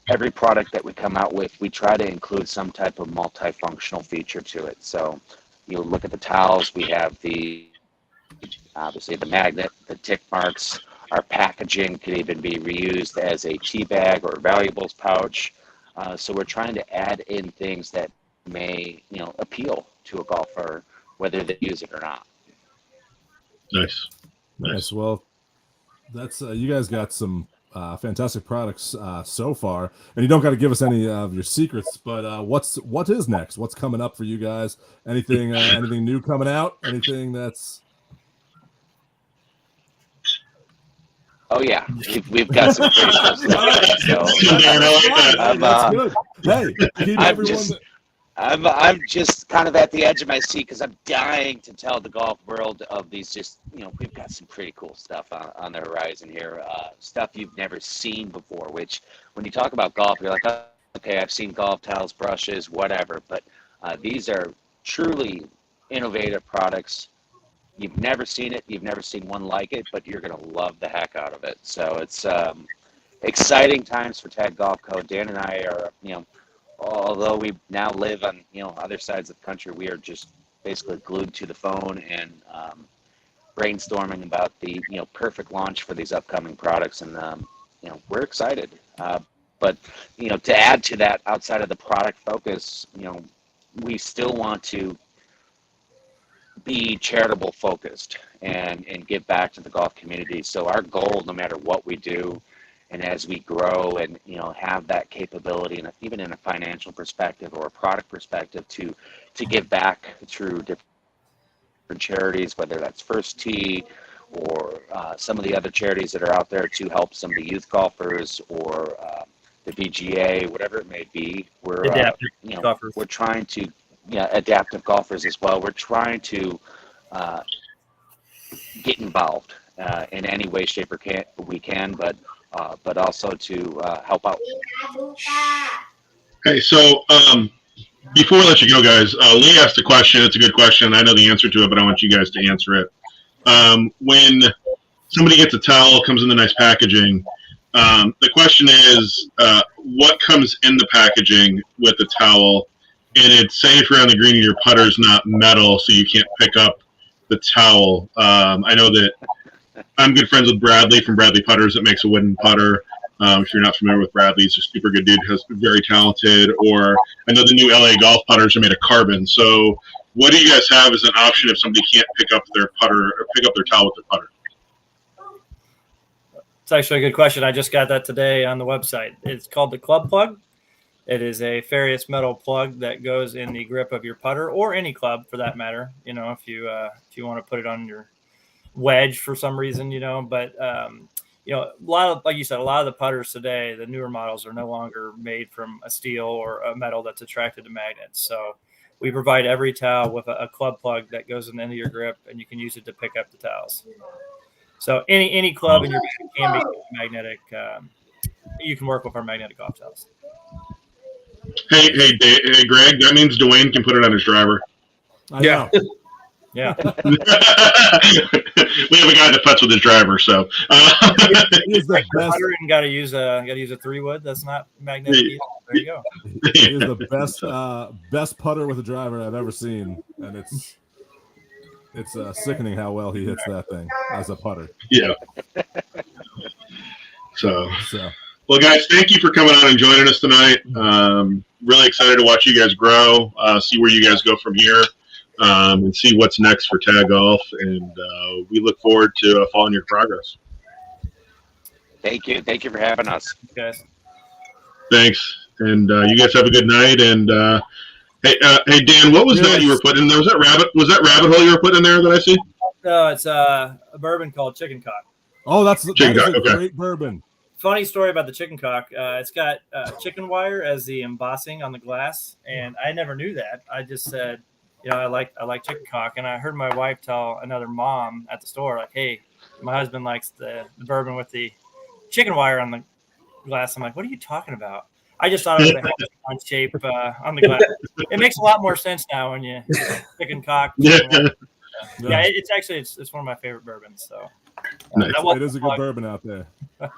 every product that we come out with, we try to include some type of multifunctional feature to it. So you look at the towels, we have obviously the magnet, the tick marks. Our packaging could even be reused as a tea bag or valuables pouch. So we're trying to add in things that may, appeal to a golfer, whether they use it or not. Nice. Well, that's you guys got some fantastic products so far, and you don't got to give us any of your secrets. But what is next? What's coming up for you guys? Anything new coming out? Anything that's Oh yeah, we've got some pretty cool stuff. So, that's good. Hey, keep everyone. I'm just kind of at the edge of my seat because I'm dying to tell the golf world of these. Just we've got some pretty cool stuff on the horizon here. Stuff you've never seen before. Which, when you talk about golf, you're like, oh, okay, I've seen golf towels, brushes, whatever. But these are truly innovative products. You've never seen it. You've never seen one like it, but you're going to love the heck out of it. So it's exciting times for T.A.G Golf Co. Dan and I are, although we now live on, other sides of the country, we are just basically glued to the phone and brainstorming about the, perfect launch for these upcoming products. And, we're excited. But, to add to that, outside of the product focus, we still want to be charitable focused and give back to the golf community. So our goal, no matter what we do, and as we grow and have that capability, and even in a financial perspective or a product perspective, to give back through different charities, whether that's First Tee or some of the other charities that are out there to help some of the youth golfers or the VGA, whatever it may be. We're trying to. Yeah, adaptive golfers as well. We're trying to get involved in any way, shape, or we can, but also to help out. Hey, so before we let you go, guys, Lee asked a question. It's a good question. I know the answer to it, but I want you guys to answer it. When somebody gets a towel, comes in the nice packaging, the question is, what comes in the packaging with the towel? And it's say if you're on the green and your putter's not metal, so you can't pick up the towel. I know that I'm good friends with Bradley from Bradley Putters that makes a wooden putter. If you're not familiar with Bradley, he's a super good dude, very talented. Or I know the new LA golf putters are made of carbon. So what do you guys have as an option if somebody can't pick up their putter or pick up their towel with their putter? It's actually a good question. I just got that today on the website. It's called the Club Plug. It is a ferrous metal plug that goes in the grip of your putter or any club for that matter. If you want to put it on your wedge for some reason, but a lot of, like you said, a lot of the putters today, the newer models are no longer made from a steel or a metal that's attracted to magnets. So we provide every towel with a club plug that goes in the end of your grip, and you can use it to pick up the towels. So any club in your bag can be magnetic. You can work with our magnetic golf towels. Hey, Greg, that means Dwayne can put it on his driver. Yeah. Yeah. We have a guy that putts with his driver, so He's the best. And got to use a 3-wood. That's not magnetic either. There you go. He is the best putter with a driver I've ever seen, and it's sickening how well he hits that thing as a putter. Yeah. So. Well, guys, thank you for coming on and joining us tonight. really excited to watch you guys grow, see where you guys go from here, and see what's next for T.A.G Golf. And we look forward to following your progress. Thank you. Thank you for having us. Guys. Thanks. And you guys have a good night. And hey, Dan, what was that you were putting in there? Was that rabbit hole you were putting in there that I see? No, it's a bourbon called Chicken Cock. Oh, that is a okay. great bourbon. Funny story about the Chicken Cock. It's got chicken wire as the embossing on the glass, and I never knew that. I just said, I like chicken cock, and I heard my wife tell another mom at the store, like, "Hey, my husband likes the bourbon with the chicken wire on the glass." I'm like, "What are you talking about?" I just thought it was a heart shape on the glass. It makes a lot more sense now when you chicken cock. Yeah. Yeah, it's one of my favorit bourbons. So nice. It is a good bourbon out there. Pat,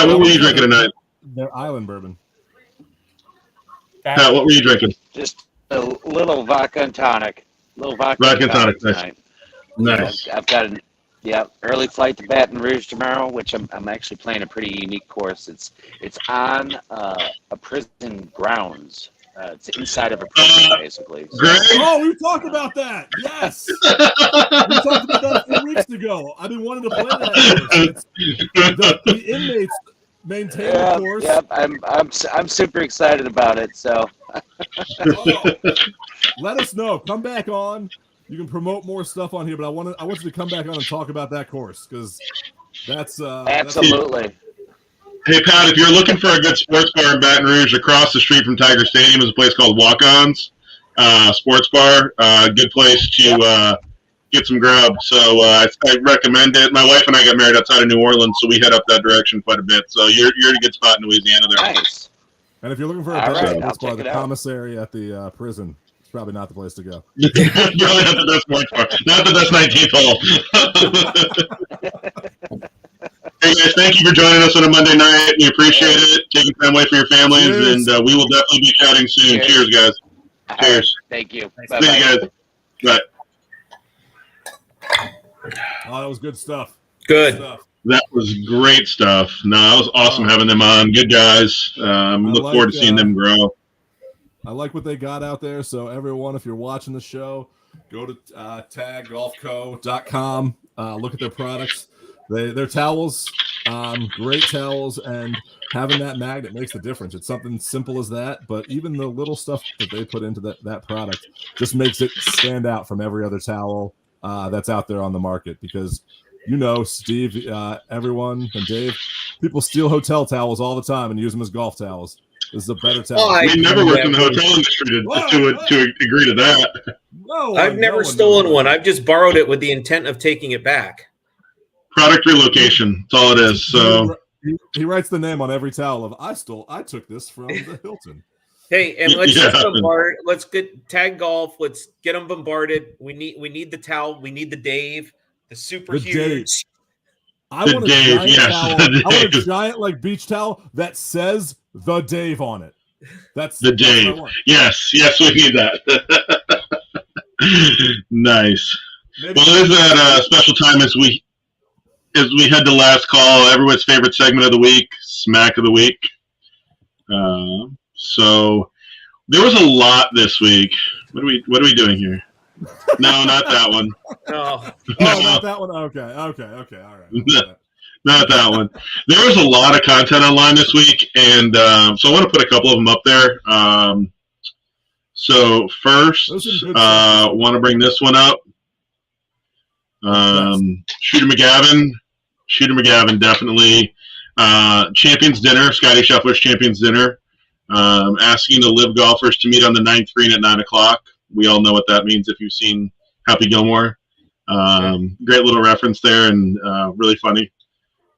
what were you drinking tonight? Their island bourbon. Pat, what were you drinking? Just a little vodka and tonic. Vodka and tonic. Nice. I've got an early flight to Baton Rouge tomorrow, which I'm actually playing a pretty unique course. It's on a prison grounds. It's inside of a prison, basically. So. Greg? Oh, we talked about that. Yes. We talked about that a few weeks ago. I've been wanting to play that. The inmates maintain the course. Yep. I'm super excited about it. So. Let us know. Come back on. You can promote more stuff on here, but I want you to come back on and talk about that course because that's absolutely. Hey, Pat, if you're looking for a good sports bar in Baton Rouge, across the street from Tiger Stadium is a place called Walk-Ons Sports Bar. Good place to get some grub. So I recommend it. My wife and I got married outside of New Orleans, so we head up that direction quite a bit. So you're in a good spot in Louisiana there. Nice. And if you're looking for a better sports bar, the commissary at the prison is probably not the place to go. Probably not the best sports bar. Not the best 19th hole. Hey guys, thank you for joining us on a Monday night. We appreciate it. Taking time away from your families, and we will definitely be chatting soon. Cheers, guys. Cheers. Thank you. Bye, guys. Bye. Oh, that was good stuff. Good. That was great stuff. No, that was awesome having them on. Good guys. Look forward to seeing them grow. I like what they got out there. So everyone, if you're watching the show, go to taggolfco.com. Look at their products. Their towels, great towels, and having that magnet makes the difference. It's something simple as that, but even the little stuff that they put into that product just makes it stand out from every other towel that's out there on the market. Because Steve, everyone, and Dave, people steal hotel towels all the time and use them as golf towels. This is a better towel. We never worked in the hotel industry to agree to that. No, I've never stolen one. I've just borrowed it with the intent of taking it back. Product relocation. That's all it is. So he writes the name on every towel of I took this from the Hilton. Hey, and let's just bombard. Let's get T.A.G Golf. Let's get them bombarded. We need the towel. We need the Dave. The super huge. I want a giant towel. I want a giant beach towel that says the Dave on it. That's the Dave. Yes, we need that. Nice. Well, there's that special time as we head to last call, everyone's favorite segment of the week, Smack of the Week. So there was a lot this week. What are we doing here? No, not that one. No. Not that one. Okay. All right. Not that one. There was a lot of content online this week, and so I want to put a couple of them up there. So first, want to bring this one up. Shooter McGavin, definitely. Champions Dinner, Scottie Scheffler's Champions Dinner. Asking the live golfers to meet on the 9th green at 9 o'clock. We all know what that means if you've seen Happy Gilmore. Great little reference there and really funny.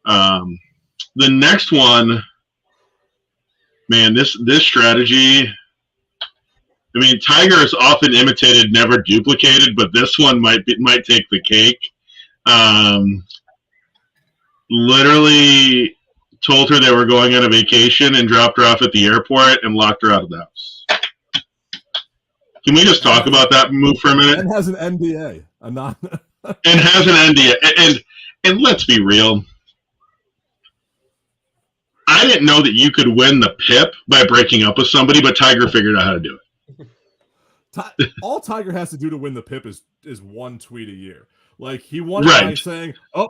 The next one, man, this strategy, I mean, Tiger is often imitated, never duplicated, but this one might take the cake. Literally told her they were going on a vacation and dropped her off at the airport and locked her out of the house. Can we just talk about that move for a minute? And has an NDA. And has an NDA. And let's be real. I didn't know that you could win the PIP by breaking up with somebody, but Tiger figured out how to do it. All Tiger has to do to win the PIP is one tweet a year. Like he won it by saying, "Oh,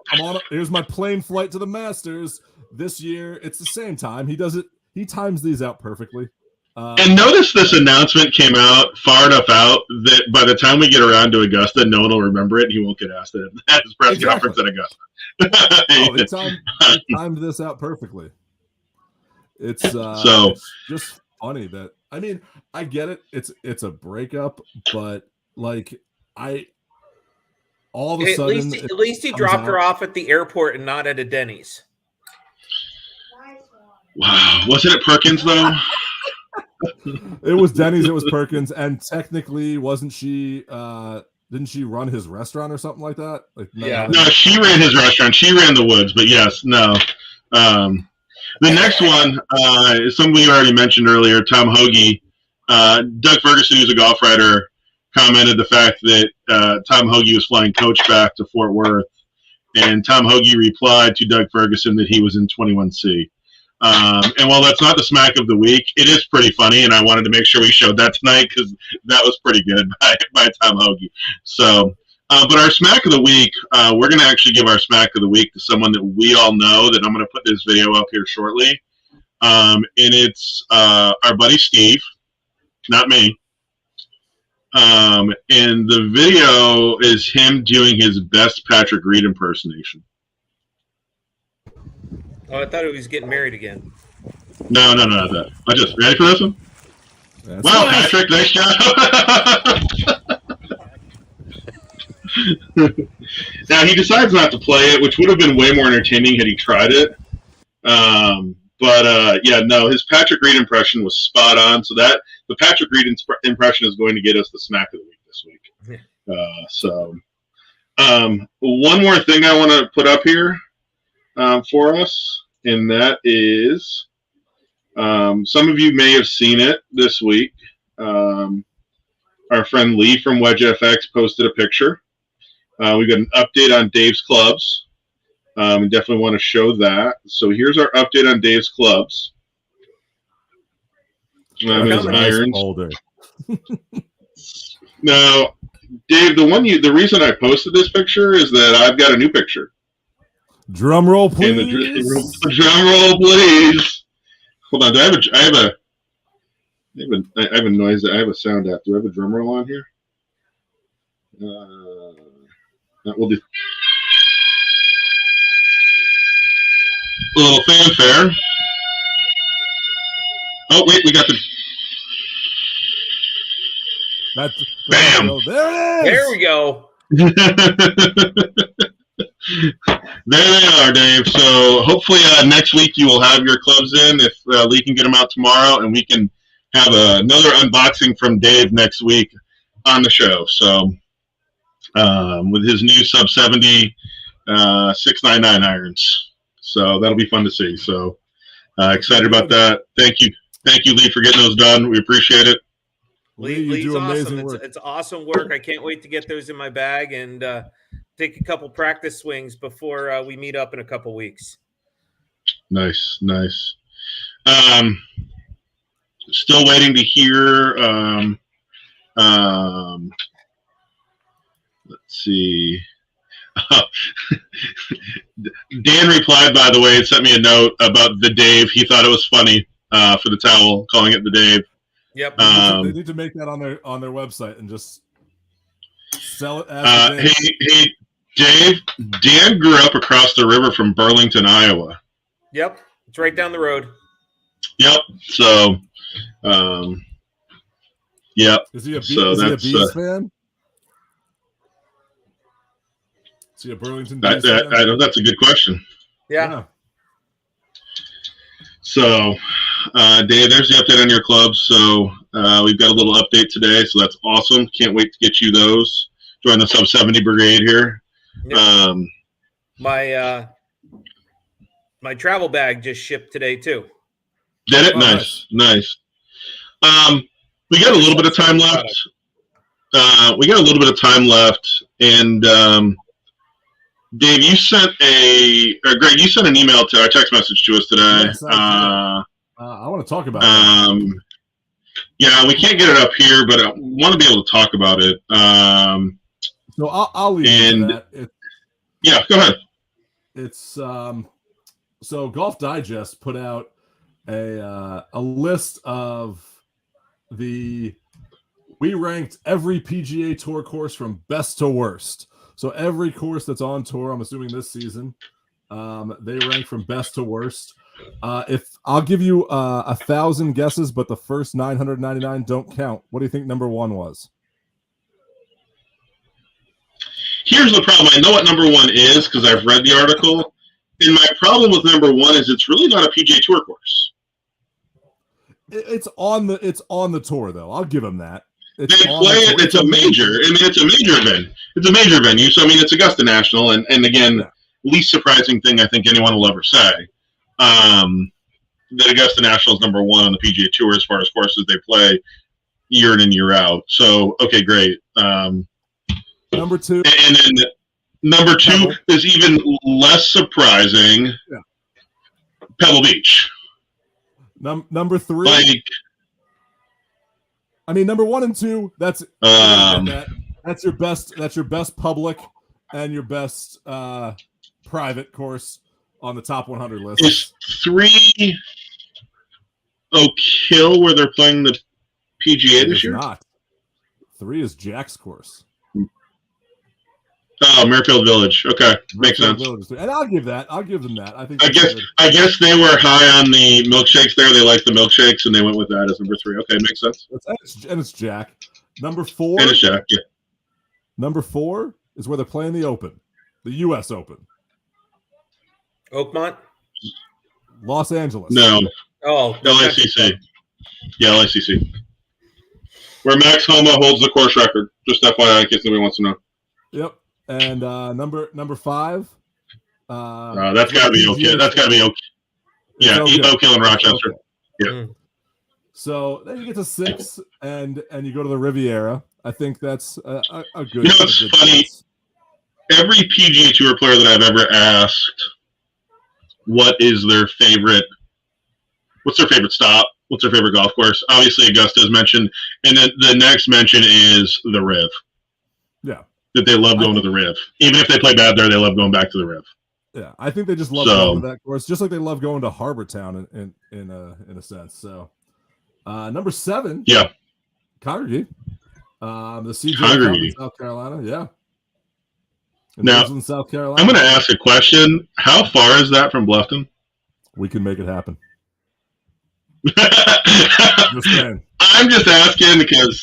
here's my plane flight to the Masters this year." It's the same time. He does it. He times these out perfectly. And notice this announcement came out far enough out that by the time we get around to Augusta, no one will remember it, and he won't get asked it at his press conference at Augusta. They timed this out perfectly. It's it's just funny that I get it. It's a breakup, but like all of a sudden at least he dropped her off at the airport and not at a Denny's. Wow, wasn't it Perkins though? It was Denny's. It was Perkins, and technically, wasn't she? Didn't she run his restaurant or something like that? No, she ran his restaurant. She ran the Woods, but yes, no. The next one is somebody you already mentioned earlier, Tom Hoagie. Doug Ferguson, who's a golf writer, commented the fact that Tom Hoagie was flying coach back to Fort Worth, and Tom Hoagie replied to Doug Ferguson that he was in 21C. And while that's not the smack of the week, it is pretty funny, and I wanted to make sure we showed that tonight because that was pretty good by Tom Hoagie. So, but our smack of the week, we're going to actually give our smack of the week to someone that we all know that I'm going to put this video up here shortly. And it's our buddy Steve, not me. And the video is him doing his best Patrick Reed impersonation. Oh, I thought he was getting married again. No, not that. I just ready for this one? Wow, Patrick, nice job. Now he decides not to play it, which would have been way more entertaining had he tried it. Yeah, no, his Patrick Reed impression was spot on. So that the Patrick Reed impression is going to get us the smack of the week this week. One more thing I want to put up here for us, and that is some of you may have seen it this week. Our friend Lee from Wedge FX posted a picture. We got an update on Dave's clubs. We definitely want to show that. So here's our update on Dave's clubs. His irons. Now, Dave, the reason I posted this picture is that I've got a new picture. Drum roll, please. Drum roll, please. Hold on. I have a noise. I have a sound app. Do I have a drum roll on here? We'll do a little fanfare. Oh wait, we got the. Bam! There it is. There we go. There they are, Dave. So hopefully next week you will have your clubs in. If Lee can get them out tomorrow, and we can have another unboxing from Dave next week on the show. So with his new sub 70 699 irons. So that'll be fun to see. So excited about that. Thank you, Lee, for getting those done. We appreciate it. Lee's awesome. It's awesome work. I can't wait to get those in my bag and take a couple practice swings before we meet up in a couple weeks. Nice. Still waiting to hear. Let's see. Dan replied, by the way, and sent me a note about the Dave. He thought it was funny for the towel, calling it the Dave. Yep. They need to make that on their website and just sell it as hey, Dave, Dan grew up across the river from Burlington, Iowa. Yep. It's right down the road. Yep. So, yep. Is he a Bees fan? Is he a Burlington Bees fan? I know that's a good question. Yeah. So, Dave, there's the update on your clubs. So we've got a little update today, so that's awesome. Can't wait to get you those. Join the sub 70 brigade here. Yep. My travel bag just shipped today too. Did it? Nice. We got a little bit of time left. And Dave, Greg, you sent an email to our text message to us today. Yes, I want to talk about that. Yeah, we can't get it up here, but I want to be able to talk about it. So I'll leave you to that. Yeah, go ahead. It's so Golf Digest put out a list of we ranked every PGA Tour course from best to worst. So every course that's on tour, I'm assuming this season, they rank from best to worst. If I'll give you 1,000 guesses, but the first 999 don't count. What do you think number one was? Here's the problem. I know what number one is because I've read the article. And my problem with number one is it's really not a PGA Tour course. It's on the tour though. I'll give them that. They play it. It's a major. I mean, it's a major event. It's a major venue. So I mean, it's Augusta National, and again, least surprising thing I think anyone will ever say. That Augusta National is number one on the PGA Tour as far as courses they play year in and year out. So okay, great. Number two, and then number two Pebble. Is even less surprising. Yeah. Pebble Beach. Number three. I mean, number one and two. That's your best. That's your best public and your best private course on the top 100 list. Is 3 Oak Hill where they're playing the PGA this year? Not. 3 is Jack's course. Oh, Merrifield Village. Okay, makes sense. And I'll give them that. I guess they were high on the milkshakes there. They liked the milkshakes, and they went with that as number 3. Okay, makes sense. And it's Jack. Number 4. And it's Jack. Yeah. Number 4 is where they're playing the Open, the U.S. Open. Oakmont. Los Angeles. No. Oh, LACC. Yeah, LACC. Where Max Homa holds the course record. Just FYI, in case anybody wants to know. Yep. And number 5. That's got to be okay. That's got to be okay. Yeah, Oak Hill and Rochester. Okay. Yeah. So then you get to 6, and you go to the Riviera. I think that's a good. You know, it's funny. Place. Every PGA Tour player that I've ever asked, what's their favorite stop? What's their favorite golf course? Obviously, Augusta is mentioned, and then the next mention is the Riv. Yeah. That they love going to the Riv. Even if they play bad there, they love going back to the Riv. Yeah, I think they just love going to that course, just like they love going to Harbor Town in a sense. So, number 7, yeah, Congregate, the CJ Cup in South Carolina, yeah. Now, in South Carolina. I'm going to ask a question. How far is that from Bluffton? We can make it happen. Just I'm just asking because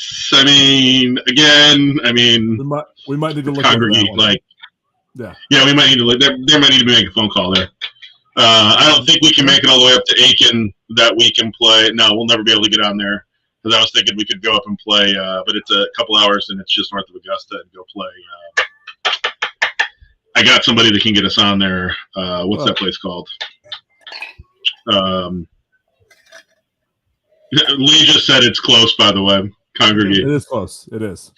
we might need to look Congregate yeah, we might need to look. There might need to be making a phone call there. I don't think we can make it all the way up to Aiken that we can play. No, we'll never be able to get on there because I was thinking we could go up and play, but it's a couple hours and it's just north of Augusta and go play. I got somebody that can get us on there. What's that place called? Lee just said it's close. By the way, Congregate. It is close. It is.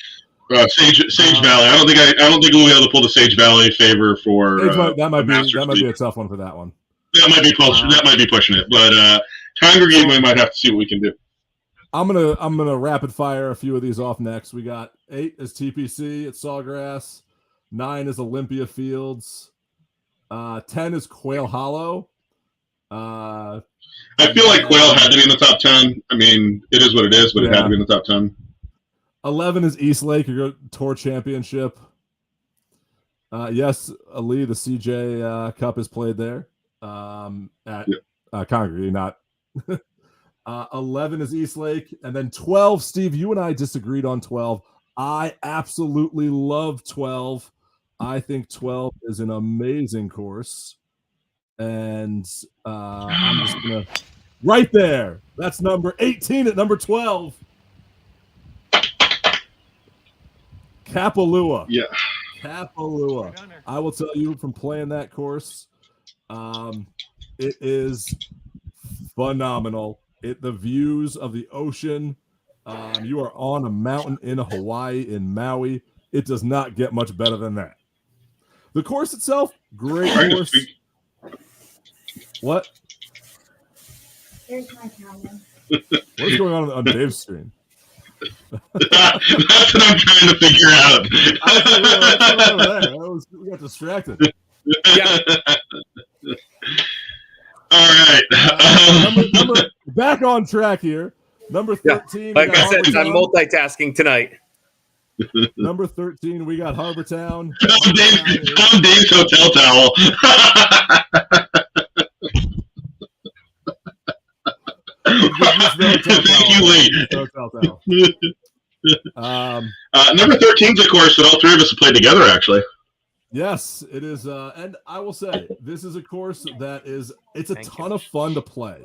Sage Valley. I don't think we'll be able to pull the Sage Valley favor for. That might be a tough one for that one. That might be pushing it, but Congregate we might have to see what we can do. I'm gonna rapid fire a few of these off next. We got 8 is TPC at Sawgrass, 9 is Olympia Fields, 10 is Quail Hollow. I feel like Quail had to be in the top 10. I mean, it is what it is, but it had to be in the top 10. 11 is East Lake, your Tour Championship. Yes, Ali, the CJ Cup is played there at Congregate, not. 11 is East Lake. And then 12, Steve, you and I disagreed on 12. I absolutely love 12. I think 12 is an amazing course. And I'm just going to... Right there. That's number 18 at number 12. Kapalua. Yeah. Kapalua. I will tell you from playing that course, it is phenomenal. The views of the ocean. You are on a mountain in Hawaii, in Maui. It does not get much better than that. The course itself, great Trying to course. speak. What? There's my camera. What's going on Dave's screen? That's what I'm trying to figure out. I was like, "Whoa, what's going on over there?" We got distracted. Yeah. All right. Back on track here. Number 13. Like we got I said, I'm Harbortown. multitasking tonight. Number 13, we got Harbortown. Tom Dave's hotel towel. Thank you, Lee. Number 13 is a course that all three of us have played together, actually. Yes, it is. And I will say, this is a course that it's a ton of fun to play.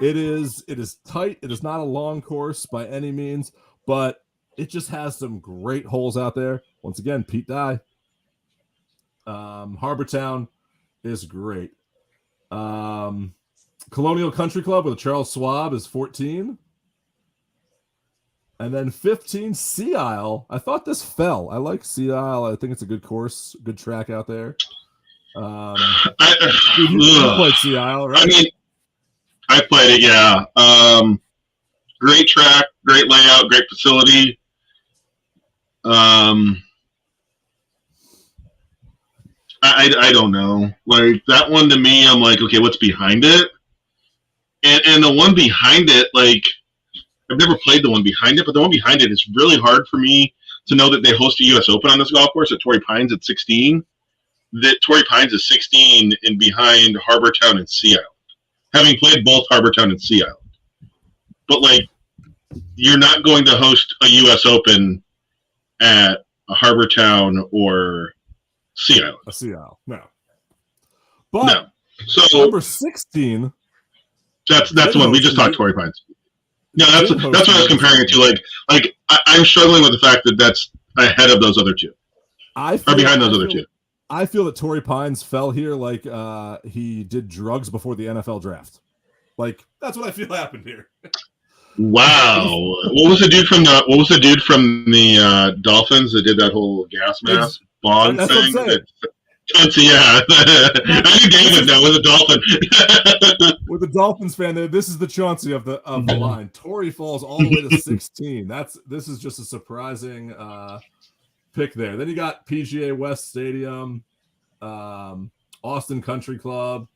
It is tight. It is not a long course by any means, but it just has some great holes out there. Once again, Pete Dye. Harbortown is great. Colonial Country Club with Charles Schwab is 14. And then 15, Sea Isle. I thought this fell. I like Sea Isle. I think it's a good course, good track out there. You played Sea Isle, right? I mean, I played it, yeah. Great track, great layout, great facility. I don't know. Like, that one to me, I'm like, okay, what's behind it? And the one behind it, like, I've never played the one behind it, but the one behind it is really hard for me to know that they host a U.S. Open on this golf course at Torrey Pines at 16. That Torrey Pines is 16 and behind Harbortown and Sea Island. Having played both Harbortown and Sea Island. But, like, you're not going to host a U.S. Open at a Harbortown or Sea Island. A Sea Isle, no. But no. So number 16. That's the one we just talked Torrey Pines. Yeah, that's what I was comparing it to. Like I'm struggling with the fact that that's ahead of those other two. Behind those other two. I feel that Torrey Pines fell here like he did drugs before the NFL draft. Like, that's what I feel happened here. Wow. What was the dude from the Dolphins that did that whole gas mask bond that's thing? What I'm saying. Yeah. I knew David now with a Dolphin. With the Dolphins fan there, this is the Chauncey of the line. Torrey falls all the way to 16. This is just a surprising pick there. Then you got PGA West Stadium, Austin Country Club.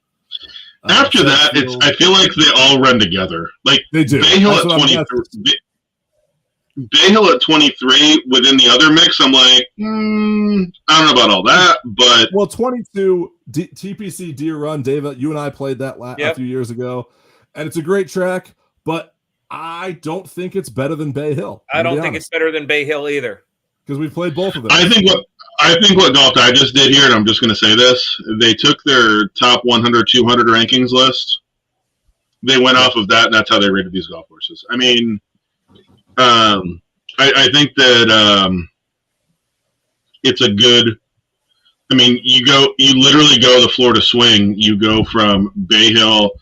After that, I feel like they all run together. Like they do. Bay Hill at 23 within the other mix, I'm like, I don't know about all that, but 22 TPC Deer Run, David, you and I played that a few years ago, and it's a great track, but I don't think it's better than Bay Hill. I don't think it's better than Bay Hill either, because we played both of them. I think what Golf Digest did here, and I'm just going to say this, they took their top 100, 200 rankings list. They went off of that, and that's how they rated these golf courses. I mean, I think that it's a good. I mean, you literally go the Florida swing. You go from Bay Hill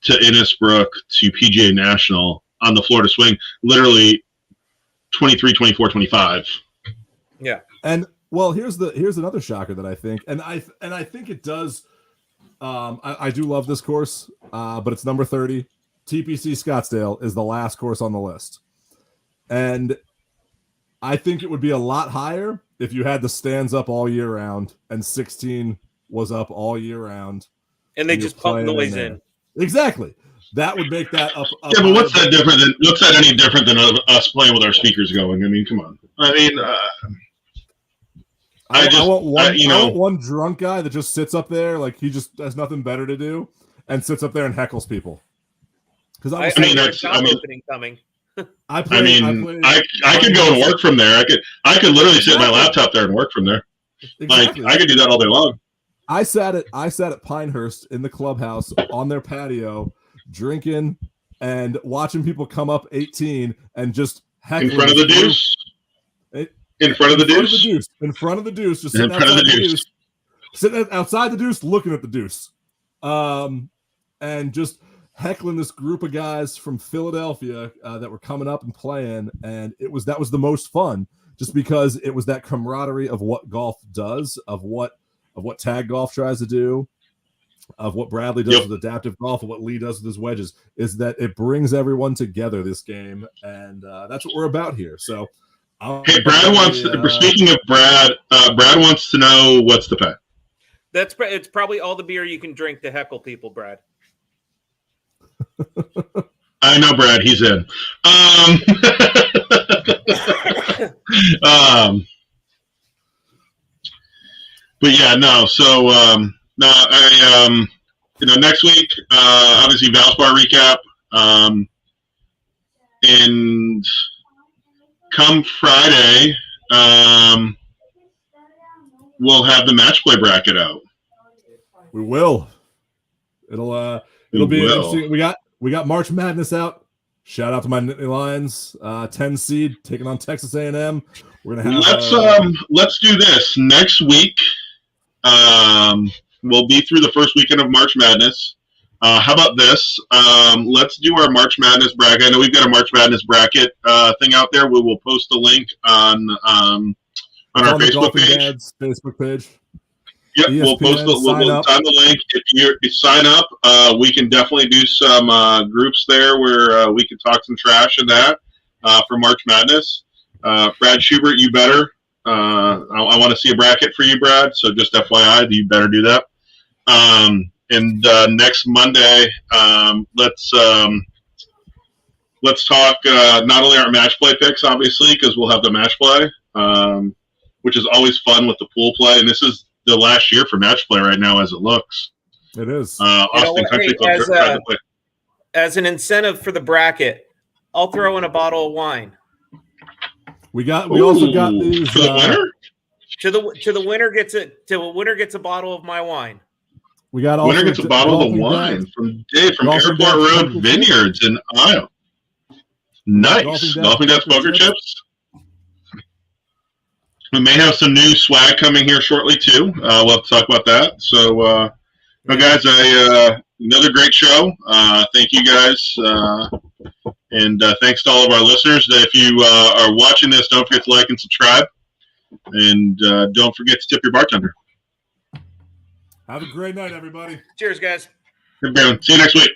to Innisbrook to PGA National on the Florida swing, literally 23, 24, 25. Yeah. And well, here's another shocker that I think, and I think it does. I do love this course, but it's number 30. TPC Scottsdale is the last course on the list. And I think it would be a lot higher if you had the stands up all year round and 16 was up all year round. And they just pump noise in. Exactly. That would make that up. Yeah, but what's that any different than us playing with our speakers going? I mean, come on. I mean, I want one drunk guy that just sits up there like he just has nothing better to do and sits up there and heckles people. Because I opening coming. I could go and work from there. I could literally sit my laptop there and work from there. Exactly. Like I could do that all day long. I sat at Pinehurst in the clubhouse on their patio, drinking and watching people come up 18 and just heckling in front of the deuce. In front of the deuce. In front of the deuce. Just sitting outside the deuce. Sitting outside the deuce, looking at the deuce, and just heckling this group of guys from Philadelphia that were coming up and playing, and that was the most fun just because it was that camaraderie of what golf does, of what tag golf tries to do, of what Bradley does with adaptive golf, and what Lee does with his wedges, is that it brings everyone together this game, and that's what we're about here. So, hey, Brad wants. Speaking of Brad, Brad wants to know what's the pay. It's probably all the beer you can drink to heckle people, Brad. I know, Brad. He's in. But yeah, no. So no, I next week, obviously Valspar recap, and come Friday, we'll have the match play bracket out. We will. It'll be interesting. We got March Madness out. Shout out to my Nittany Lions, 10 seed taking on Texas A&M. We're gonna have. Let's do this next week. We'll be through the first weekend of March Madness. How about this? Let's do our March Madness bracket. I know we've got a March Madness bracket thing out there. We will post the link on our Facebook page. Dads Facebook page. Yep, ESPN, we'll post the link. If you sign up, we can definitely do some groups there where we can talk some trash in that for March Madness. Brad Schubert, you better. I want to see a bracket for you, Brad. So just FYI, you better do that. And next Monday, let's talk not only our match play picks, obviously, because we'll have the match play, which is always fun with the pool play. And this is the last year for match play right now, as it looks. It is. Austin Country Club tried to play. As an incentive for the bracket, I'll throw in a bottle of wine. We also got these for the winner. To the winner gets a bottle of my wine. We got winner gets a bottle of wine from Dave from Airport Road Vineyards in Iowa. Nice. Golfing Dads Poker Chips. We may have some new swag coming here shortly too. We'll have to talk about that. So, guys, another great show. Thank you guys, and thanks to all of our listeners. If you are watching this, don't forget to like and subscribe, and don't forget to tip your bartender. Have a great night, everybody. Cheers, guys. See you next week.